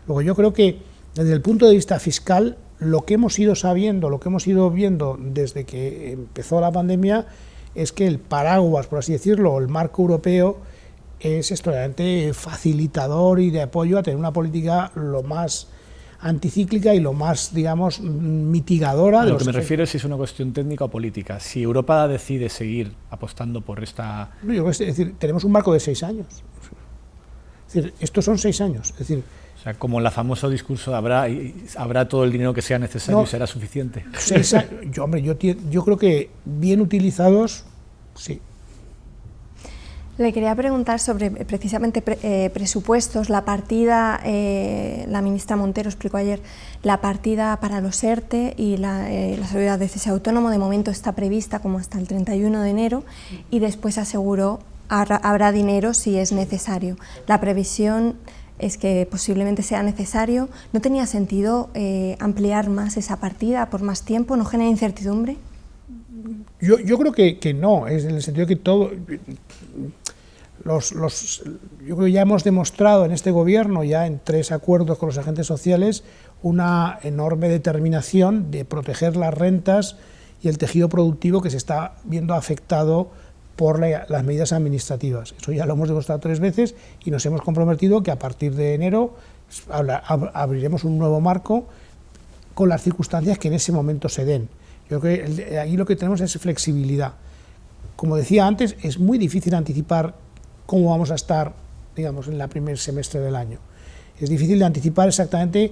Speaker 2: Luego, yo creo que desde el punto de vista fiscal, lo que hemos ido sabiendo, lo que hemos ido viendo desde que empezó la pandemia, es que el paraguas, por así decirlo, el marco europeo, es extraordinariamente facilitador y de apoyo a tener una política lo más anticíclica y lo más, digamos, mitigadora.
Speaker 1: A lo que me refiero es si es una cuestión técnica o política. Si Europa decide seguir apostando por esta...
Speaker 2: No, es decir, tenemos un marco de 6 años. Es decir, estos son 6 años. Es decir,
Speaker 1: o sea, como el famoso discurso, habrá todo el dinero que sea necesario y será suficiente.
Speaker 2: Yo creo que bien utilizados, sí.
Speaker 3: Le quería preguntar sobre precisamente presupuestos. La partida, la ministra Montero explicó ayer, la partida para los ERTE y la seguridad de cese autónomo de momento está prevista como hasta el 31 de enero y después aseguró habrá dinero si es necesario. La previsión es que posiblemente sea necesario. ¿No tenía sentido ampliar más esa partida por más tiempo? ¿No genera incertidumbre?
Speaker 2: Yo creo que no, es en el sentido que todo... yo creo que ya hemos demostrado en este Gobierno, ya en 3 acuerdos con los agentes sociales, una enorme determinación de proteger las rentas y el tejido productivo que se está viendo afectado por las medidas administrativas. Eso ya lo hemos demostrado 3 veces y nos hemos comprometido que a partir de enero abriremos un nuevo marco con las circunstancias que en ese momento se den. Yo creo que ahí lo que tenemos es flexibilidad. Como decía antes, es muy difícil anticipar cómo vamos a estar, digamos, en el primer semestre del año. Es difícil de anticipar exactamente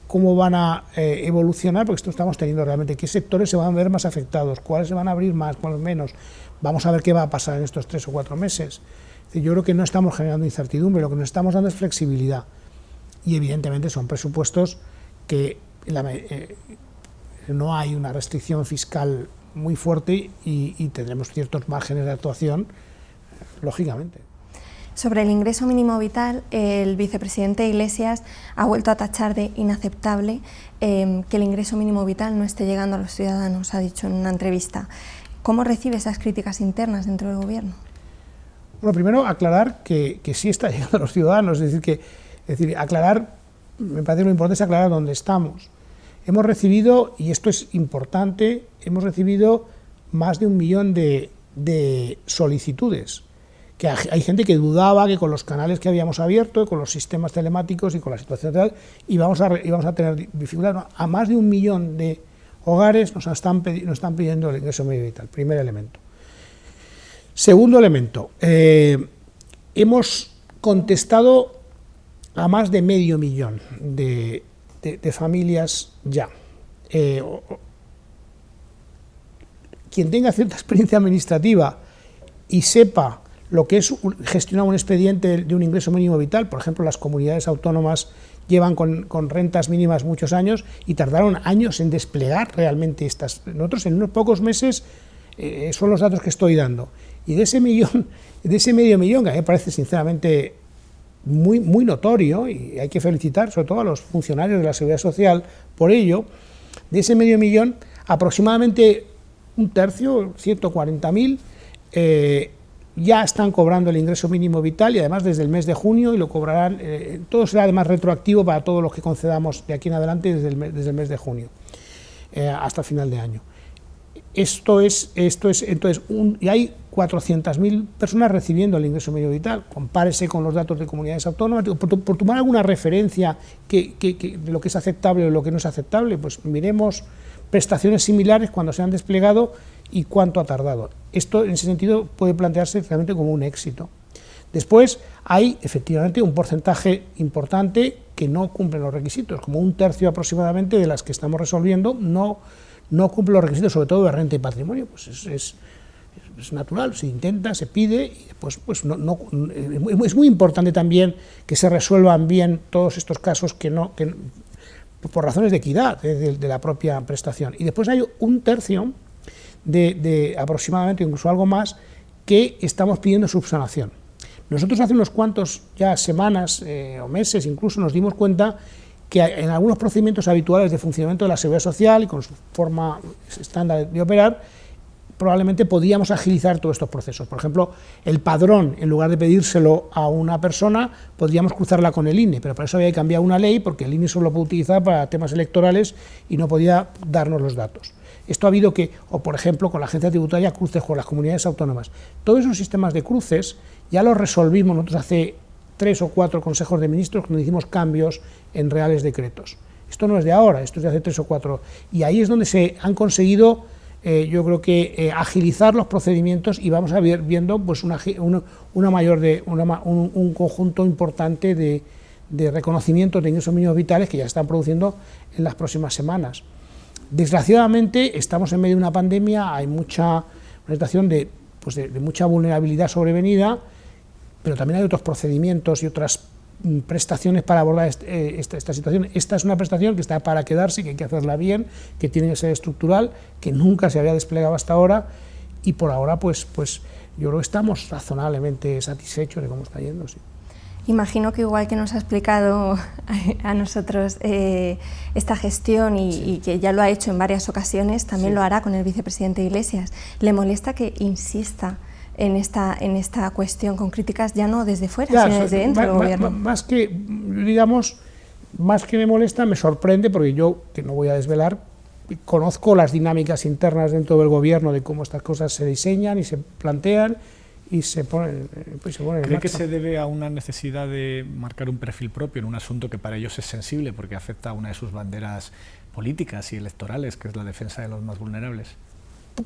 Speaker 2: cómo van a evolucionar, porque esto estamos teniendo realmente, qué sectores se van a ver más afectados, cuáles se van a abrir más, cuáles menos. Vamos a ver qué va a pasar en estos 3 o 4 meses. Es decir, yo creo que no estamos generando incertidumbre, lo que nos estamos dando es flexibilidad. Y evidentemente son presupuestos que no hay una restricción fiscal muy fuerte y tendremos ciertos márgenes de actuación, lógicamente.
Speaker 3: Sobre el ingreso mínimo vital, el vicepresidente Iglesias ha vuelto a tachar de inaceptable que el ingreso mínimo vital no esté llegando a los ciudadanos, ha dicho en una entrevista. ¿Cómo recibe esas críticas internas dentro del Gobierno?
Speaker 2: Bueno, primero aclarar que sí está llegando a los ciudadanos, es decir, aclarar, me parece lo importante es aclarar dónde estamos. Hemos recibido, y esto es importante, hemos recibido más de 1 millón de solicitudes, que hay gente que dudaba que con los canales que habíamos abierto, con los sistemas telemáticos y con la situación real, íbamos a tener dificultades. A más de 1 millón de hogares nos están pidiendo el ingreso mínimo vital, primer elemento. Segundo elemento, hemos contestado a más de 500.000 de familias ya. Quien tenga cierta experiencia administrativa y sepa lo que es gestionar un expediente de un ingreso mínimo vital, por ejemplo, las comunidades autónomas llevan con rentas mínimas muchos años y tardaron años en desplegar realmente estas. Nosotros en unos pocos meses, son los datos que estoy dando, y de ese medio millón, que a mí me parece sinceramente muy notorio, y hay que felicitar sobre todo a los funcionarios de la Seguridad Social por ello, de ese medio millón, aproximadamente un tercio, 140.000, ya están cobrando el ingreso mínimo vital, y además desde el mes de junio, y lo cobrarán, todo será además retroactivo para todos los que concedamos de aquí en adelante desde el mes de junio hasta final de año. Esto es entonces, y hay 400.000 personas recibiendo el ingreso mínimo vital. Compárese con los datos de comunidades autónomas, por tomar alguna referencia de lo que es aceptable o lo que no es aceptable, pues miremos prestaciones similares cuando se han desplegado y cuánto ha tardado. Esto, en ese sentido, puede plantearse realmente como un éxito. Después, hay efectivamente un porcentaje importante que no cumplen los requisitos, como un tercio aproximadamente de las que estamos resolviendo no cumple los requisitos, sobre todo de renta y patrimonio. Pues es natural, se intenta, se pide, y después pues es muy importante también que se resuelvan bien todos estos casos que por razones de equidad de la propia prestación. Y después hay un tercio de aproximadamente, incluso algo más, que estamos pidiendo subsanación. Nosotros hace unos cuantos ya semanas o meses incluso nos dimos cuenta que en algunos procedimientos habituales de funcionamiento de la Seguridad Social y con su forma estándar de operar, probablemente podíamos agilizar todos estos procesos. Por ejemplo, el padrón, en lugar de pedírselo a una persona, podríamos cruzarla con el INE, pero para eso había que cambiar una ley, porque el INE solo lo puede utilizar para temas electorales y no podía darnos los datos. Esto ha habido que, o por ejemplo, con la agencia tributaria, cruces con las comunidades autónomas. Todos esos sistemas de cruces ya los resolvimos nosotros hace 3 o 4 consejos de ministros cuando hicimos cambios en reales decretos. Esto no es de ahora, esto es de hace 3 o 4, y ahí es donde se han conseguido, yo creo que agilizar los procedimientos, y vamos a ver viendo pues un conjunto importante de reconocimientos de ingresos mínimos vitales que ya están produciendo en las próximas semanas. Desgraciadamente estamos en medio de una pandemia, hay una situación de mucha vulnerabilidad sobrevenida, pero también hay otros procedimientos y otras prestaciones para abordar esta situación. Esta es una prestación que está para quedarse, que hay que hacerla bien, que tiene que ser estructural, que nunca se había desplegado hasta ahora, y por ahora pues yo creo que estamos razonablemente satisfechos de cómo está yendo. Sí.
Speaker 3: Imagino que igual que nos ha explicado a nosotros esta gestión y que ya lo ha hecho en varias ocasiones, también lo hará con el vicepresidente Iglesias. ¿Le molesta que insista en esta cuestión con críticas ya no desde fuera, sino desde dentro del gobierno?
Speaker 2: Más que me molesta, me sorprende, porque yo, que no voy a desvelar, conozco las dinámicas internas dentro del gobierno de cómo estas cosas se diseñan y se plantean, y se pone en
Speaker 1: ¿Cree que
Speaker 2: marcha.
Speaker 1: se debe a una necesidad de marcar un perfil propio en un asunto que para ellos es sensible porque afecta a una de sus banderas políticas y electorales, que es la defensa de los más vulnerables?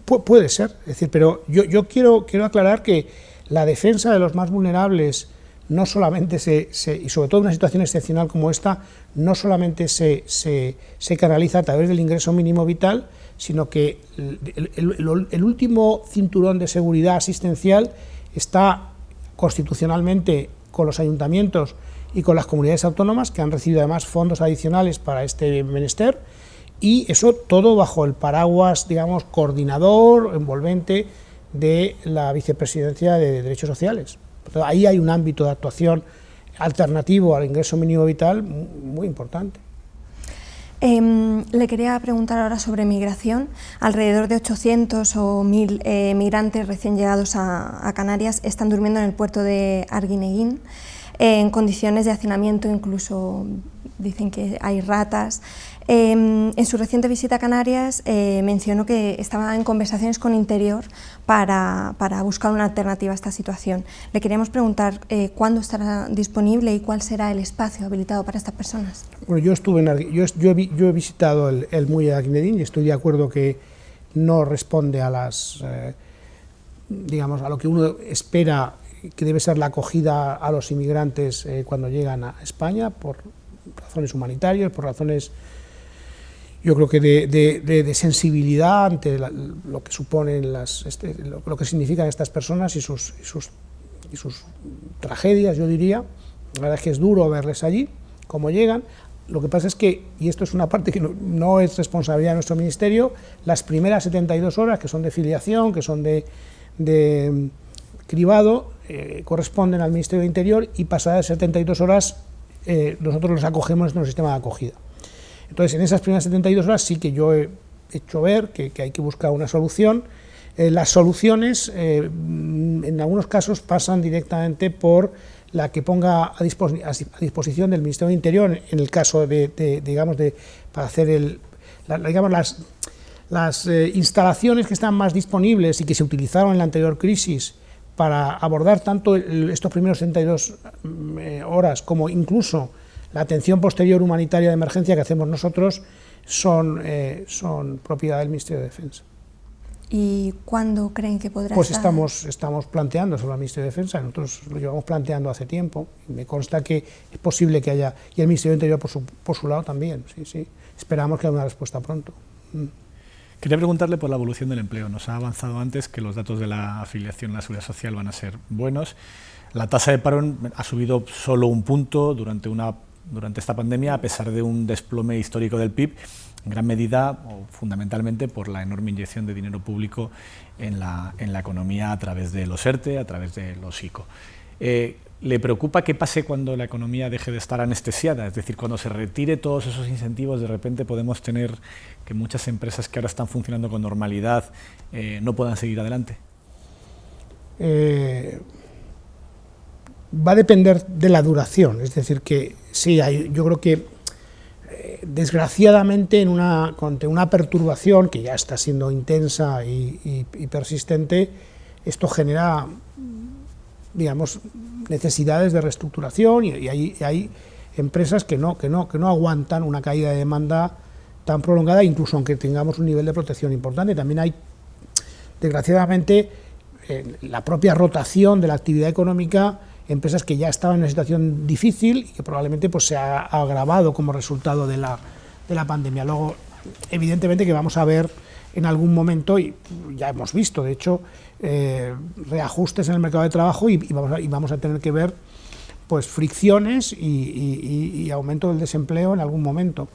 Speaker 2: Puede ser, es decir, pero yo quiero aclarar que la defensa de los más vulnerables no solamente y sobre todo en una situación excepcional como esta, no solamente se canaliza a través del ingreso mínimo vital, sino que el último cinturón de seguridad asistencial está constitucionalmente con los ayuntamientos y con las comunidades autónomas, que han recibido además fondos adicionales para este menester, y eso todo bajo el paraguas, digamos, coordinador, envolvente de la Vicepresidencia de Derechos Sociales. Entonces, ahí hay un ámbito de actuación alternativo al ingreso mínimo vital muy importante.
Speaker 3: Le quería preguntar ahora sobre migración. Alrededor de 800 o 1000 migrantes recién llegados a Canarias están durmiendo en el puerto de Arguineguín en condiciones de hacinamiento, incluso dicen que hay ratas. En su reciente visita a Canarias mencionó que estaba en conversaciones con Interior para buscar una alternativa a esta situación. Le queríamos preguntar cuándo estará disponible y cuál será el espacio habilitado para estas personas.
Speaker 2: Bueno, yo he visitado el muelle de Arguineguín y estoy de acuerdo que no responde a digamos, a lo que uno espera que debe ser la acogida a los inmigrantes cuando llegan a España, por razones humanitarias, por razones, yo creo que de sensibilidad ante lo que suponen lo que significan estas personas y sus tragedias, yo diría. La verdad es que es duro verles allí, cómo llegan. Lo que pasa es que, y esto es una parte que no es responsabilidad de nuestro ministerio, las primeras 72 horas, que son de filiación, que son de cribado, corresponden al Ministerio de Interior, y pasadas 72 horas nosotros los acogemos en nuestro sistema de acogida. Entonces, en esas primeras 72 horas sí que yo he hecho ver que hay que buscar una solución. Las soluciones, en algunos casos, pasan directamente por la que ponga a disposición del Ministerio de Interior, en el caso para hacer las instalaciones que están más disponibles y que se utilizaron en la anterior crisis para abordar tanto estos primeros 72 horas como incluso la atención posterior humanitaria de emergencia que hacemos nosotros, son propiedad del Ministerio de Defensa.
Speaker 3: ¿Y cuándo creen que podrá
Speaker 2: Pues
Speaker 3: estar?
Speaker 2: estamos planteando sobre el Ministerio de Defensa, nosotros lo llevamos planteando hace tiempo, y me consta que es posible que haya, y el Ministerio de Interior por su lado también, sí, esperamos que haya una respuesta pronto.
Speaker 1: Quería preguntarle por la evolución del empleo. Nos ha avanzado antes que los datos de la afiliación a la Seguridad Social van a ser buenos. La tasa de paro ha subido solo un punto durante esta pandemia, a pesar de un desplome histórico del PIB, en gran medida o fundamentalmente por la enorme inyección de dinero público en la economía a través de los ERTE, a través de los ICO. ¿Le preocupa qué pase cuando la economía deje de estar anestesiada? Es decir, cuando se retire todos esos incentivos, de repente podemos tener que muchas empresas que ahora están funcionando con normalidad no puedan seguir adelante.
Speaker 2: Va a depender de la duración, es decir, que sí, yo creo que desgraciadamente ante una perturbación que ya está siendo intensa y persistente, esto genera, digamos, necesidades de reestructuración y hay empresas que no aguantan una caída de demanda tan prolongada, incluso aunque tengamos un nivel de protección importante. También hay, desgraciadamente, la propia rotación de la actividad económica, empresas que ya estaban en una situación difícil y que probablemente pues, se ha agravado como resultado de la pandemia. Luego, evidentemente que vamos a ver en algún momento, y ya hemos visto, de hecho, reajustes en el mercado de trabajo y vamos a tener que ver pues, fricciones y aumento del desempleo en algún momento.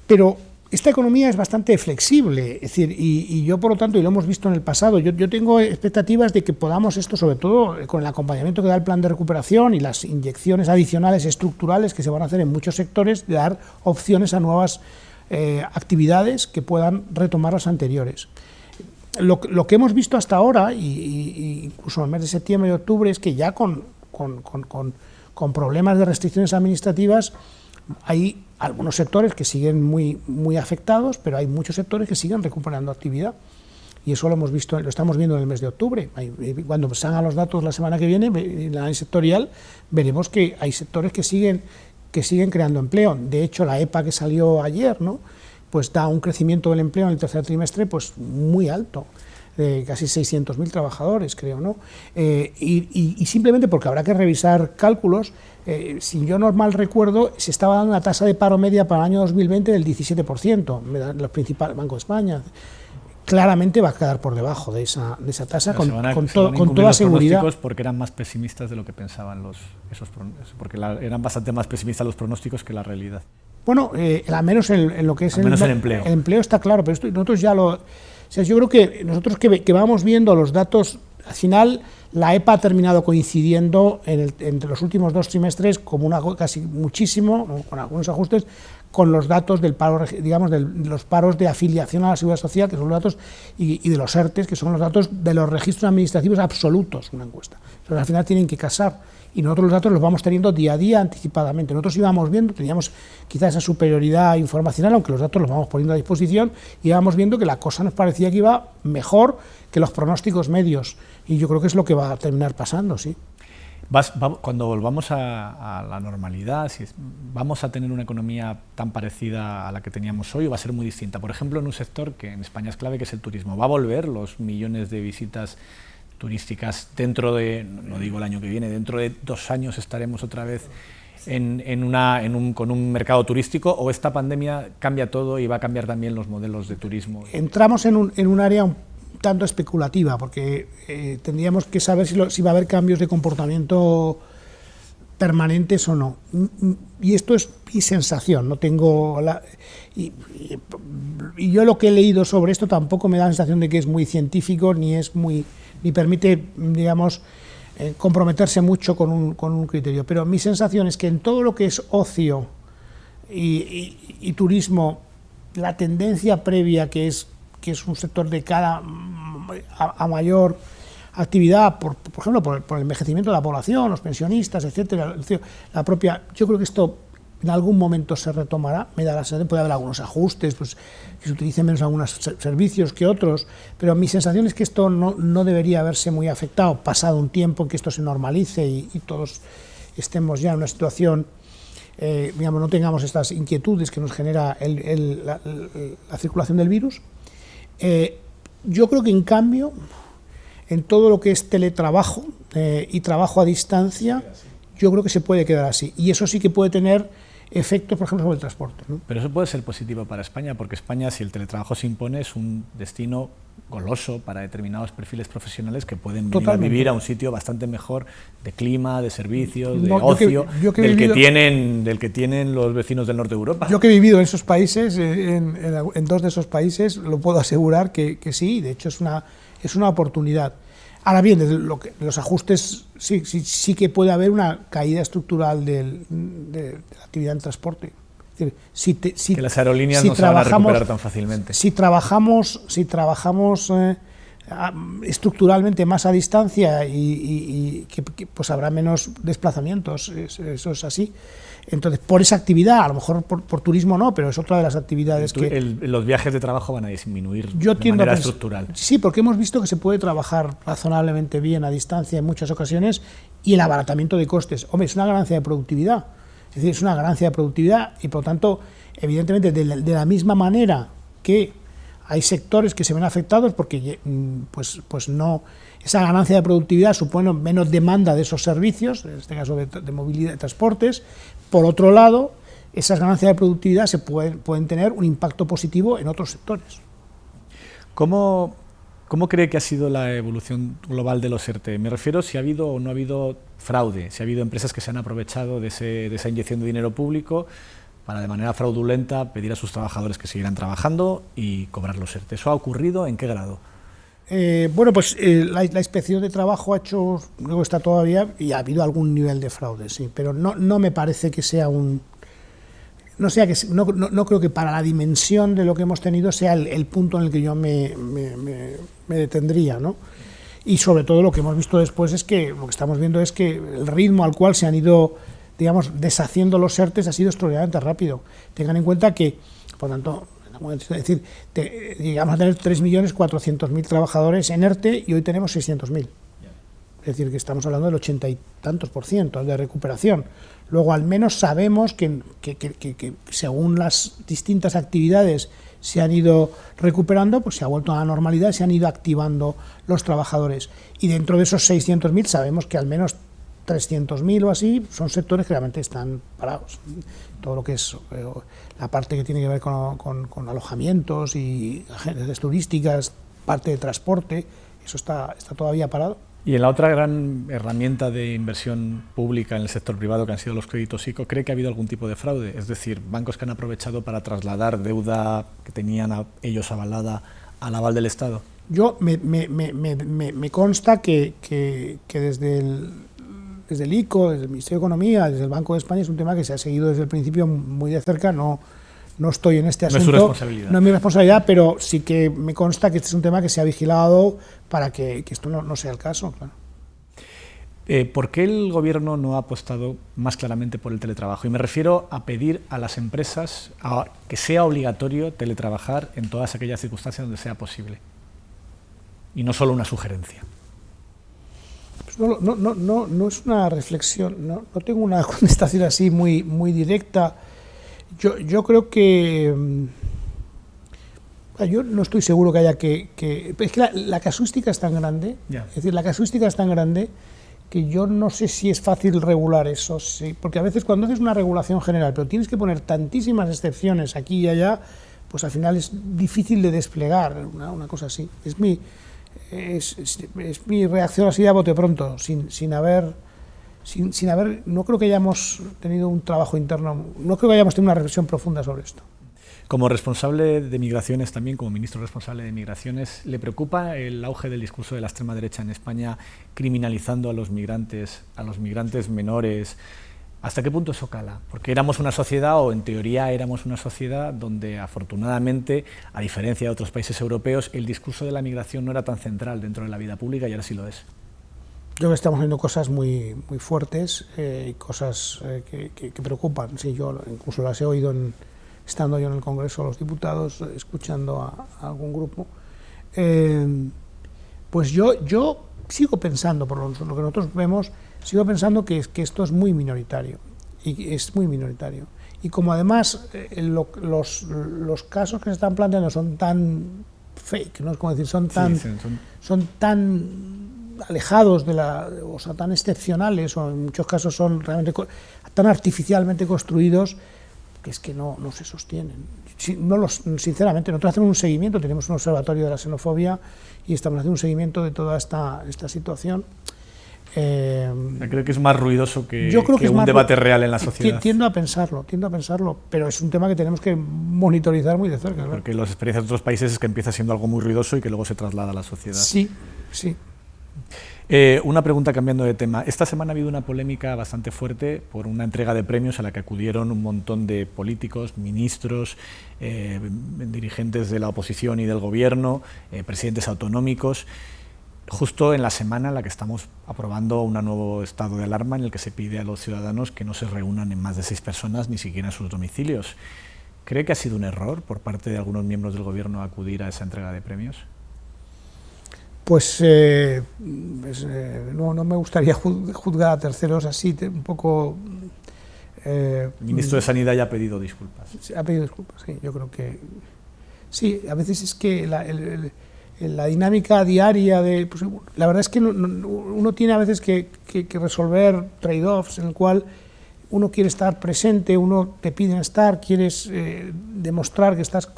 Speaker 2: Pero esta economía es bastante flexible, es decir, y yo, por lo tanto, y lo hemos visto en el pasado, yo tengo expectativas de que podamos esto, sobre todo con el acompañamiento que da el plan de recuperación y las inyecciones adicionales estructurales que se van a hacer en muchos sectores, de dar opciones a nuevas actividades que puedan retomar las anteriores. Lo que hemos visto hasta ahora, y incluso en el mes de septiembre y octubre, es que ya con problemas de restricciones administrativas hay algunos sectores que siguen muy afectados, pero hay muchos sectores que siguen recuperando actividad. y eso lo hemos visto, lo estamos viendo en el mes de octubre. Cuando salgan los datos la semana que viene, en la sectorial, veremos que hay sectores que siguen creando empleo. De hecho, la EPA que salió ayer, ¿no?, pues da un crecimiento del empleo en el tercer trimestre pues muy alto, de casi 600.000 trabajadores, creo, ¿no? Y simplemente porque habrá que revisar cálculos, si yo no mal recuerdo, se estaba dando una tasa de paro media para el año 2020 del 17%, los principales Banco de España. Claramente va a quedar por debajo de esa tasa, con toda seguridad.
Speaker 1: Porque eran más pesimistas de lo que pensaban porque eran bastante más pesimistas los pronósticos que la realidad.
Speaker 2: Bueno, al menos en lo que es
Speaker 1: el empleo.
Speaker 2: El empleo está claro, pero nosotros ya lo... O sea, yo creo que nosotros que vamos viendo los datos, al final la EPA ha terminado coincidiendo entre los últimos 2 trimestres como casi muchísimo, con algunos ajustes, con los datos del paro, digamos, de los paros de afiliación a la Seguridad Social, que son los datos, y de los ERTES, que son los datos de los registros administrativos absolutos, una encuesta. Entonces, al final tienen que casar, y nosotros los datos los vamos teniendo día a día anticipadamente. Nosotros íbamos viendo, teníamos quizás esa superioridad informacional, aunque los datos los vamos poniendo a disposición, y íbamos viendo que la cosa nos parecía que iba mejor que los pronósticos medios, y yo creo que es lo que va a terminar pasando, sí.
Speaker 1: Cuando volvamos a la normalidad, ¿vamos a tener una economía tan parecida a la que teníamos hoy o va a ser muy distinta? Por ejemplo, en un sector que en España es clave, que es el turismo. ¿Va a volver los millones de visitas turísticas dentro de, no digo el año que viene, dentro de 2 años estaremos otra vez con un mercado turístico, o esta pandemia cambia todo y va a cambiar también los modelos de turismo?
Speaker 2: Entramos en un área un tanto especulativa, porque tendríamos que saber si va a haber cambios de comportamiento permanentes o no. Y esto es mi sensación, no tengo y yo lo que he leído sobre esto tampoco me da la sensación de que es muy científico, ni permite, digamos, comprometerse mucho con un criterio. Pero mi sensación es que en todo lo que es ocio y turismo, la tendencia previa, que es un sector de cara a mayor actividad, por ejemplo, por el envejecimiento de la población, los pensionistas, etcétera, la propia, yo creo que esto en algún momento se retomará, me da la sensación, puede haber algunos ajustes, pues que se utilicen menos algunos servicios que otros, pero mi sensación es que esto no debería verse muy afectado, pasado un tiempo en que esto se normalice y todos estemos ya en una situación, digamos, no tengamos estas inquietudes que nos genera la circulación del virus. Yo creo que, en cambio, en todo lo que es teletrabajo y trabajo a distancia, yo creo que se puede quedar así. Y eso sí que puede tener efectos, por ejemplo, sobre el transporte, ¿no?
Speaker 1: Pero eso puede ser positivo para España, porque España, si el teletrabajo se impone, es un destino goloso para determinados perfiles profesionales que pueden venir a vivir a un sitio bastante mejor de clima, de servicios, de ocio, del que tienen los vecinos del norte de Europa.
Speaker 2: Yo que he vivido en esos países, en 2 de esos países, lo puedo asegurar que sí, de hecho es una oportunidad. Ahora bien, los ajustes sí que puede haber una caída estructural de la actividad en transporte. Es decir,
Speaker 1: que las aerolíneas no se van a recuperar tan fácilmente.
Speaker 2: Si trabajamos estructuralmente más a distancia y que pues habrá menos desplazamientos, eso es así. Entonces, por esa actividad, a lo mejor por turismo no, pero es otra de las actividades
Speaker 1: los viajes de trabajo van a disminuir
Speaker 2: de
Speaker 1: manera estructural.
Speaker 2: Sí, porque hemos visto que se puede trabajar razonablemente bien a distancia en muchas ocasiones, y el abaratamiento de costes. Hombre, es una ganancia de productividad. Es decir, es una ganancia de productividad y, por lo tanto, evidentemente, de la misma manera que hay sectores que se ven afectados porque pues no, esa ganancia de productividad supone menos demanda de esos servicios, en este caso de movilidad, de transportes. Por otro lado, esas ganancias de productividad pueden tener un impacto positivo en otros sectores.
Speaker 1: ¿Cómo cree que ha sido la evolución global de los ERTE? Me refiero si ha habido o no ha habido fraude, si ha habido empresas que se han aprovechado de esa inyección de dinero público para, de manera fraudulenta, pedir a sus trabajadores que siguieran trabajando y cobrar los ERTE. ¿Eso ha ocurrido? ¿En qué grado?
Speaker 2: Bueno, pues la Inspección de Trabajo ha hecho, luego está todavía, y ha habido algún nivel de fraude, sí, pero no me parece que sea no creo que para la dimensión de lo que hemos tenido sea el punto en el que yo me detendría, ¿no? Y sobre todo lo que hemos visto después es que, lo que estamos viendo es que el ritmo al cual se han ido, digamos, deshaciendo los ERTES ha sido extraordinariamente rápido. Tengan en cuenta que, por tanto, Es decir, llegamos a tener 3.400.000 trabajadores en ERTE y hoy tenemos 600.000. Es decir, que estamos hablando del 80 y tantos % de recuperación. Luego, al menos sabemos que según las distintas actividades se han ido recuperando, pues se ha vuelto a la normalidad y se han ido activando los trabajadores. Y dentro de esos 600.000 sabemos que al menos 300.000 o así son sectores que realmente están parados. Todo lo que es la parte que tiene que ver con alojamientos y agencias turísticas, parte de transporte, eso está todavía parado.
Speaker 1: Y en la otra gran herramienta de inversión pública en el sector privado, que han sido los créditos ICO, ¿cree que ha habido algún tipo de fraude? Es decir, bancos que han aprovechado para trasladar deuda que tenían ellos avalada al aval del Estado.
Speaker 2: Yo me consta que desde el ICO, desde el Ministerio de Economía, desde el Banco de España, es un tema que se ha seguido desde el principio muy de cerca. No estoy en este asunto,
Speaker 1: no es su responsabilidad.
Speaker 2: No es mi responsabilidad, pero sí que me consta que este es un tema que se ha vigilado para que esto no sea el caso. Claro.
Speaker 1: ¿Por qué el Gobierno no ha apostado más claramente por el teletrabajo? Y me refiero a pedir a las empresas que sea obligatorio teletrabajar en todas aquellas circunstancias donde sea posible. Y no solo una sugerencia.
Speaker 2: Pues no es una reflexión, no tengo una contestación así muy directa. Yo creo que yo no estoy seguro que haya es que la casuística es tan grande, es decir, la casuística es tan grande que yo no sé si es fácil regular eso, sí, porque a veces cuando haces una regulación general, pero tienes que poner tantísimas excepciones aquí y allá, pues al final es difícil de desplegar una cosa así. Es mi reacción así a bote pronto, sin haber, no creo que hayamos tenido un trabajo interno, no creo que hayamos tenido una reflexión profunda sobre esto.
Speaker 1: Como responsable de Migraciones también, como ministro responsable de Migraciones, ¿le preocupa el auge del discurso de la extrema derecha en España criminalizando a los migrantes menores? ¿Hasta qué punto eso cala? Porque éramos una sociedad, o en teoría éramos una sociedad, donde afortunadamente, a diferencia de otros países europeos, el discurso de la migración no era tan central dentro de la vida pública y ahora sí lo es.
Speaker 2: Yo creo que estamos viendo cosas muy fuertes y cosas que preocupan. Sí, yo incluso las he oído estando yo en el Congreso de los Diputados, escuchando a algún grupo. Pues yo sigo pensando, por lo que nosotros vemos, sigo pensando que esto es muy minoritario. Y como además los casos que se están planteando son tan fake, ¿no? Es como decir, son tan alejados o sea, tan excepcionales, o en muchos casos son realmente tan artificialmente construidos, que es que no se sostienen. Sinceramente, nosotros hacemos un seguimiento, tenemos un observatorio de la xenofobia y estamos haciendo un seguimiento de toda esta situación.
Speaker 1: Creo que es más ruidoso que un
Speaker 2: más
Speaker 1: debate real en la sociedad.
Speaker 2: Tiendo a pensarlo, pero es un tema que tenemos que monitorizar muy de cerca. ¿Verdad?
Speaker 1: Porque las experiencias de otros países es que empieza siendo algo muy ruidoso y que luego se traslada a la sociedad.
Speaker 2: Sí.
Speaker 1: Una pregunta cambiando de tema. Esta semana ha habido una polémica bastante fuerte por una entrega de premios a la que acudieron un montón de políticos, ministros, dirigentes de la oposición y del gobierno, presidentes autonómicos, justo en la semana en la que estamos aprobando un nuevo estado de alarma en el que se pide a los ciudadanos que no se reúnan en más de 6 personas, ni siquiera en sus domicilios. ¿Cree que ha sido un error por parte de algunos miembros del gobierno acudir a esa entrega de premios?
Speaker 2: Pues no me gustaría juzgar a terceros así, un poco...
Speaker 1: El ministro de Sanidad ya ha pedido disculpas.
Speaker 2: Ha pedido disculpas, sí, yo creo que... Sí, a veces es que la dinámica diaria de... Pues, la verdad es que uno tiene a veces que resolver trade-offs en el cual uno quiere estar presente, uno te pide estar, quieres demostrar que estás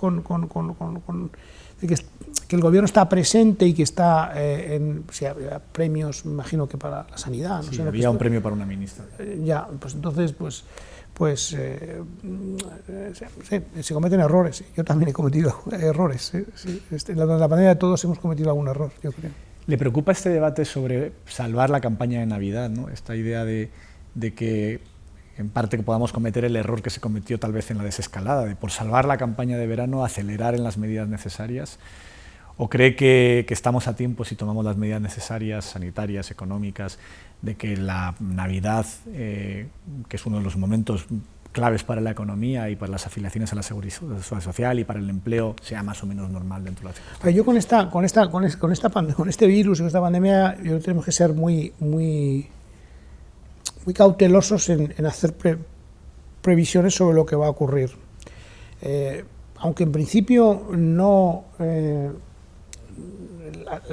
Speaker 2: que el gobierno está presente y que está había premios, me imagino que para la sanidad.
Speaker 1: Sí, había un premio para una ministra.
Speaker 2: Pues entonces, se cometen errores. Yo también he cometido errores. Sí, la manera de todos hemos cometido algún error, yo creo.
Speaker 1: ¿Le preocupa este debate sobre salvar la campaña de Navidad, ¿no? Esta idea de que en parte que podamos cometer el error que se cometió tal vez en la desescalada, de por salvar la campaña de verano acelerar en las medidas necesarias? ¿O cree que estamos a tiempo, si tomamos las medidas necesarias, sanitarias, económicas, de que la Navidad, que es uno de los momentos claves para la economía y para las afiliaciones a la seguridad social y para el empleo sea más o menos normal dentro de la circunstancia.
Speaker 2: Yo con este virus y con esta pandemia, yo tenemos que ser muy cautelosos en hacer previsiones sobre lo que va a ocurrir. Aunque en principio no,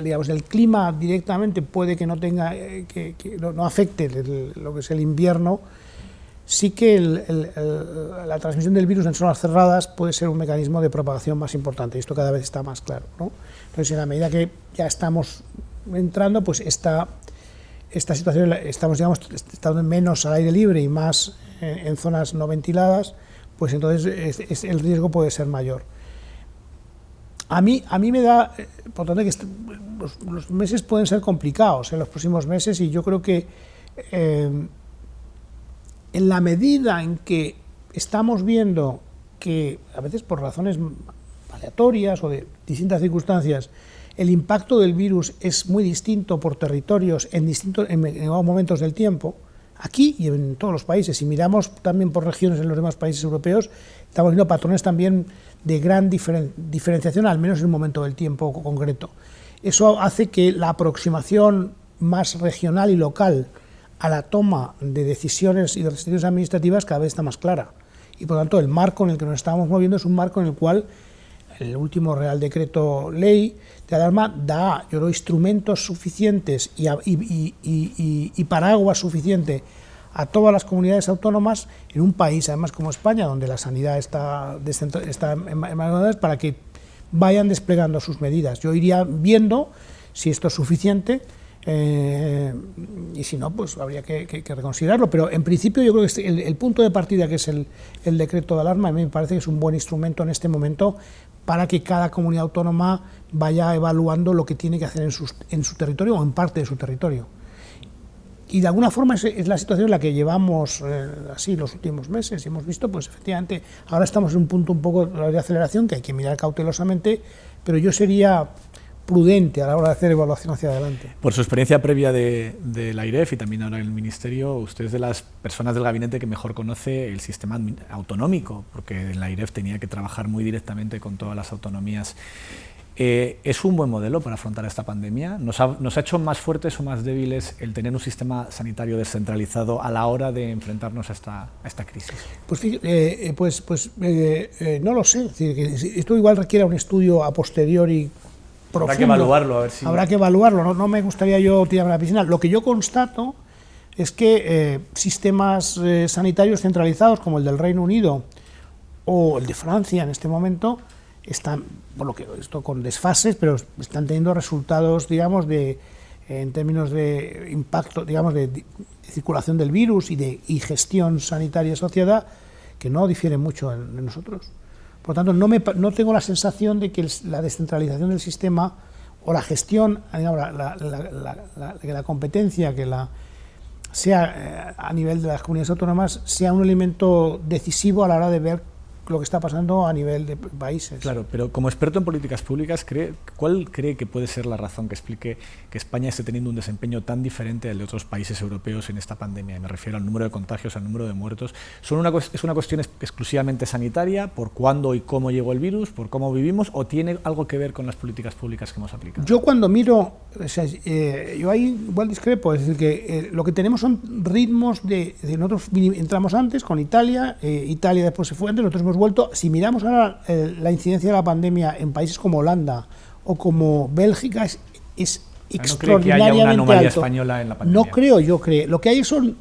Speaker 2: digamos, el clima directamente puede que no tenga, que no afecte lo que es el invierno, sí que la transmisión del virus en zonas cerradas puede ser un mecanismo de propagación más importante, y esto cada vez está más claro, ¿no? Entonces, en la medida que ya estamos entrando, pues esta situación, estamos, digamos, estando menos al aire libre y más en zonas no ventiladas, pues entonces el riesgo puede ser mayor. A mí me da, por tanto, que los meses pueden ser complicados en los próximos meses, y yo creo que en la medida en que estamos viendo que, a veces por razones aleatorias o de distintas circunstancias, el impacto del virus es muy distinto por territorios en momentos del tiempo, aquí y en todos los países, y miramos también por regiones en los demás países europeos, estamos viendo patrones también de gran diferenciación, al menos en un momento del tiempo concreto. Eso hace que la aproximación más regional y local a la toma de decisiones y de restricciones administrativas cada vez está más clara, y por lo tanto el marco en el que nos estamos moviendo es un marco en el cual el último Real Decreto Ley de alarma da, yo creo, instrumentos suficientes y paraguas suficiente a todas las comunidades autónomas en un país, además como España, donde la sanidad está en manos, para que vayan desplegando sus medidas. Yo iría viendo si esto es suficiente, y si no, pues habría que reconsiderarlo, pero en principio yo creo que el punto de partida, que es el decreto de alarma, a mí me parece que es un buen instrumento en este momento para que cada comunidad autónoma vaya evaluando lo que tiene que hacer en su territorio o en parte de su territorio. Y de alguna forma es la situación en la que llevamos así los últimos meses, y hemos visto, pues efectivamente, ahora estamos en un punto un poco de aceleración que hay que mirar cautelosamente, pero yo sería prudente a la hora de hacer evaluación hacia adelante.
Speaker 1: Por su experiencia previa de la AIREF y también ahora en el Ministerio, usted es de las personas del gabinete que mejor conoce el sistema autonómico, porque en la AIREF tenía que trabajar muy directamente con todas las autonomías. ¿Es un buen modelo para afrontar esta pandemia? ¿Nos ha hecho más fuertes o más débiles el tener un sistema sanitario descentralizado a la hora de enfrentarnos a esta crisis?
Speaker 2: Pues no lo sé. Es decir, esto igual requiere un estudio a posteriori profundo.
Speaker 1: Habrá que evaluarlo, a ver si...
Speaker 2: Habrá que evaluarlo, no me gustaría yo tirarme a la piscina. Lo que yo constato es que sistemas sanitarios centralizados como el del Reino Unido o el de Francia en este momento están, por lo que esto con desfases, pero están teniendo resultados, digamos, en términos de impacto, digamos, de circulación del virus y gestión sanitaria asociada, que no difieren mucho en nosotros. Por lo tanto, no tengo la sensación de que la descentralización del sistema o la gestión, digamos, la competencia que sea a nivel de las comunidades autónomas sea un elemento decisivo a la hora de ver lo que está pasando a nivel de países.
Speaker 1: Claro, pero como experto en políticas públicas, ¿cuál cree que puede ser la razón que explique que España esté teniendo un desempeño tan diferente al de otros países europeos en esta pandemia? Me refiero al número de contagios, al número de muertos. ¿Es una cuestión exclusivamente sanitaria, por cuándo y cómo llegó el virus, por cómo vivimos, o tiene algo que ver con las políticas públicas que hemos aplicado?
Speaker 2: Yo cuando miro, yo ahí igual discrepo, es decir, que lo que tenemos son ritmos nosotros entramos antes con Italia, Italia después se fue antes, nosotros hemos vuelto. Si miramos ahora la incidencia de la pandemia en países como Holanda o como Bélgica, es extraordinariamente
Speaker 1: ¿No cree que haya una anomalía
Speaker 2: alto.
Speaker 1: española en la pandemia?
Speaker 2: No creo, yo creo. Lo que hay son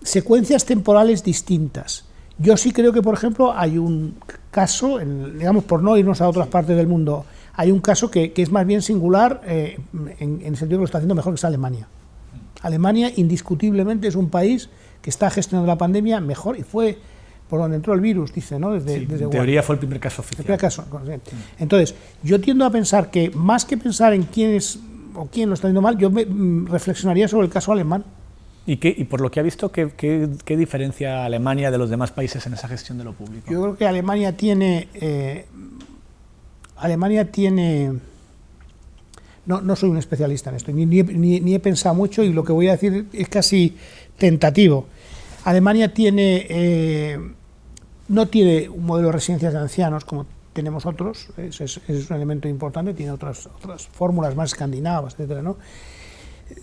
Speaker 2: secuencias temporales distintas. Yo sí creo que, por ejemplo, hay un caso, digamos, por no irnos a otras partes del mundo, hay un caso que es más bien singular en el sentido que lo está haciendo mejor, que es Alemania. Alemania, indiscutiblemente, es un país que está gestionando la pandemia mejor, y fue por donde entró el virus, dice, ¿no? Desde
Speaker 1: en teoría fue el primer caso oficial.
Speaker 2: El primer caso. Entonces, yo tiendo a pensar que, más que pensar en quién lo está haciendo mal, yo reflexionaría sobre el caso alemán.
Speaker 1: ¿Y por lo que ha visto, qué diferencia Alemania de los demás países en esa gestión de lo público?
Speaker 2: Yo creo que Alemania tiene... No soy un especialista en esto, ni he pensado mucho, y lo que voy a decir es casi tentativo. Alemania no tiene un modelo de residencias de ancianos como tenemos otros, es un elemento importante, tiene otras fórmulas más escandinavas, etcétera, ¿no?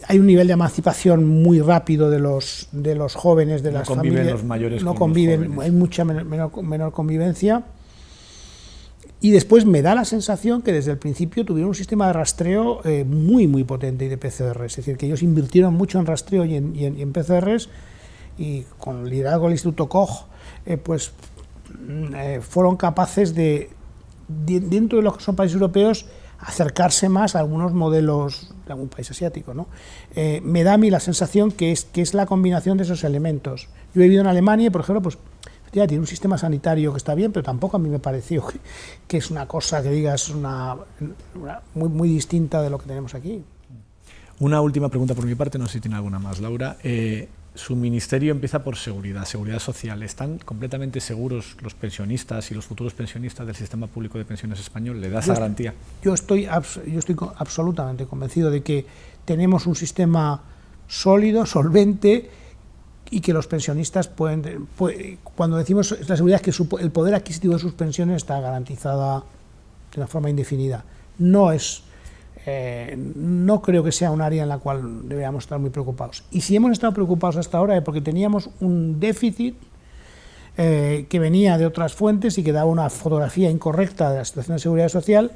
Speaker 2: Hay un nivel de emancipación muy rápido de los jóvenes, de las familias.
Speaker 1: Los mayores
Speaker 2: no
Speaker 1: con
Speaker 2: conviven,
Speaker 1: los jóvenes.
Speaker 2: hay mucha menor convivencia. Y después me da la sensación que desde el principio tuvieron un sistema de rastreo muy potente y de PCR, es decir, que ellos invirtieron mucho en rastreo y en PCRs, y con el liderazgo del Instituto Koch, fueron capaces de, dentro de los que son países europeos, acercarse más a algunos modelos de algún país asiático, ¿no? Me da a mí la sensación que es la combinación de esos elementos. Yo he vivido en Alemania y, por ejemplo, pues ya tiene un sistema sanitario que está bien, pero tampoco a mí me pareció que es una cosa que digas muy distinta de lo que tenemos aquí.
Speaker 1: Una última pregunta por mi parte, no sé si tiene alguna más, Laura. Su ministerio empieza por seguridad social. ¿Están completamente seguros los pensionistas y los futuros pensionistas del sistema público de pensiones español? ¿Le da esa garantía?
Speaker 2: Yo estoy absolutamente convencido de que tenemos un sistema sólido, solvente, y que los pensionistas cuando decimos la seguridad, es que el poder adquisitivo de sus pensiones está garantizada de una forma indefinida. No creo que sea un área en la cual deberíamos estar muy preocupados. Y si hemos estado preocupados hasta ahora es porque teníamos un déficit que venía de otras fuentes y que daba una fotografía incorrecta de la situación de seguridad social,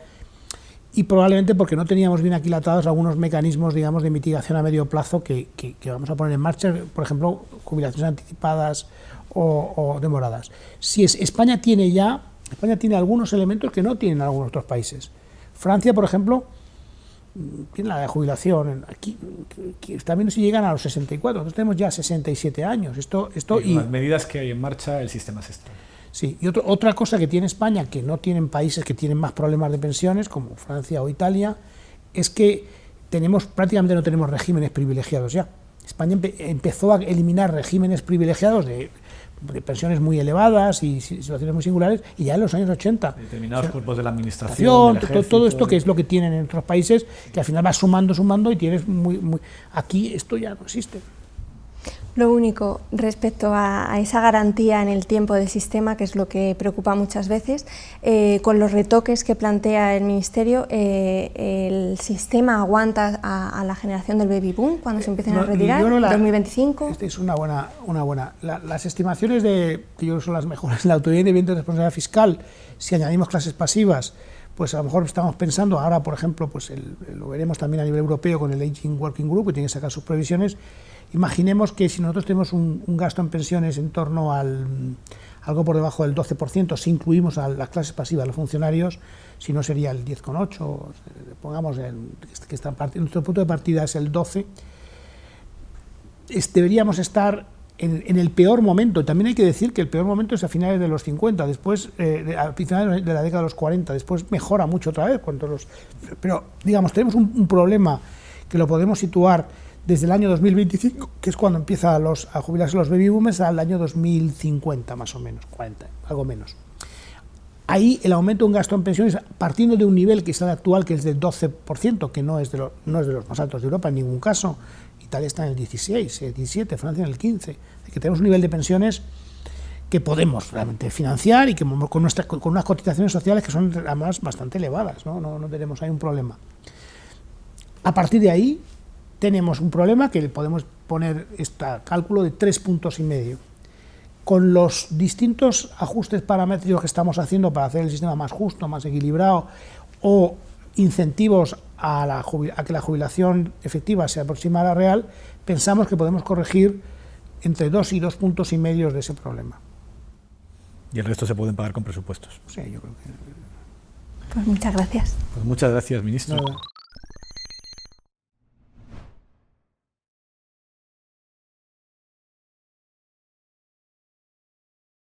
Speaker 2: y probablemente porque no teníamos bien aquilatados algunos mecanismos, digamos, de mitigación a medio plazo que vamos a poner en marcha, por ejemplo, jubilaciones anticipadas o demoradas. España tiene algunos elementos que no tienen algunos otros países. Francia, por ejemplo, tiene la de jubilación, aquí también si llegan a los 64, nosotros tenemos ya 67 años.
Speaker 1: Y las medidas que hay en marcha, el sistema es extraño.
Speaker 2: Sí, y otra cosa que tiene España, que no tienen países que tienen más problemas de pensiones, como Francia o Italia, es que prácticamente no tenemos regímenes privilegiados ya. España empezó a eliminar regímenes privilegiados de pensiones muy elevadas y situaciones muy singulares, y ya en los años 80.
Speaker 1: Determinados cuerpos de la administración, del ejército,
Speaker 2: todo esto que es lo que tienen en otros países, que al final vas sumando y tienes aquí esto ya no existe.
Speaker 3: Lo único respecto a esa garantía en el tiempo del sistema, que es lo que preocupa muchas veces, con los retoques que plantea el Ministerio, ¿el sistema aguanta a la generación del baby boom cuando se empiecen a retirar? ¿2025?
Speaker 2: Esta es una buena. Las estimaciones que yo creo son las mejores, la Autoridad Independiente de Responsabilidad Fiscal, si añadimos clases pasivas, pues a lo mejor estamos pensando, ahora por ejemplo, pues lo veremos también a nivel europeo con el Aging Working Group, que tiene que sacar sus previsiones. Imaginemos que si nosotros tenemos un gasto en pensiones en torno algo por debajo del 12%, si incluimos a las clases pasivas, los funcionarios, si no sería el 10,8%, pongamos que nuestro punto de partida es el 12%, deberíamos estar en el peor momento. También hay que decir que el peor momento es a finales de los 50, después a finales de la década de los 40, después mejora mucho otra vez. Pero digamos, tenemos un problema que lo podemos situar desde el año 2025, que es cuando empieza a jubilarse los baby boomers, al año 2050 más o menos, 40, algo menos. Ahí el aumento de un gasto en pensiones, partiendo de un nivel que es el actual, que es del 12%, que no es de los más altos de Europa en ningún caso. Italia está en el 16, 17, Francia en el 15. Que tenemos un nivel de pensiones que podemos realmente financiar y que con unas cotizaciones sociales que son además bastante elevadas, no tenemos ahí un problema. A partir de ahí tenemos un problema que le podemos poner cálculo de 3,5 puntos. Con los distintos ajustes paramétricos que estamos haciendo para hacer el sistema más justo, más equilibrado, o incentivos a que la jubilación efectiva se aproxime a la real, pensamos que podemos corregir entre 2 y 2,5 puntos de ese problema.
Speaker 1: ¿Y el resto se pueden pagar con presupuestos?
Speaker 2: Sí, yo creo que...
Speaker 3: Pues muchas gracias.
Speaker 1: Pues muchas gracias, ministro.
Speaker 2: Nada.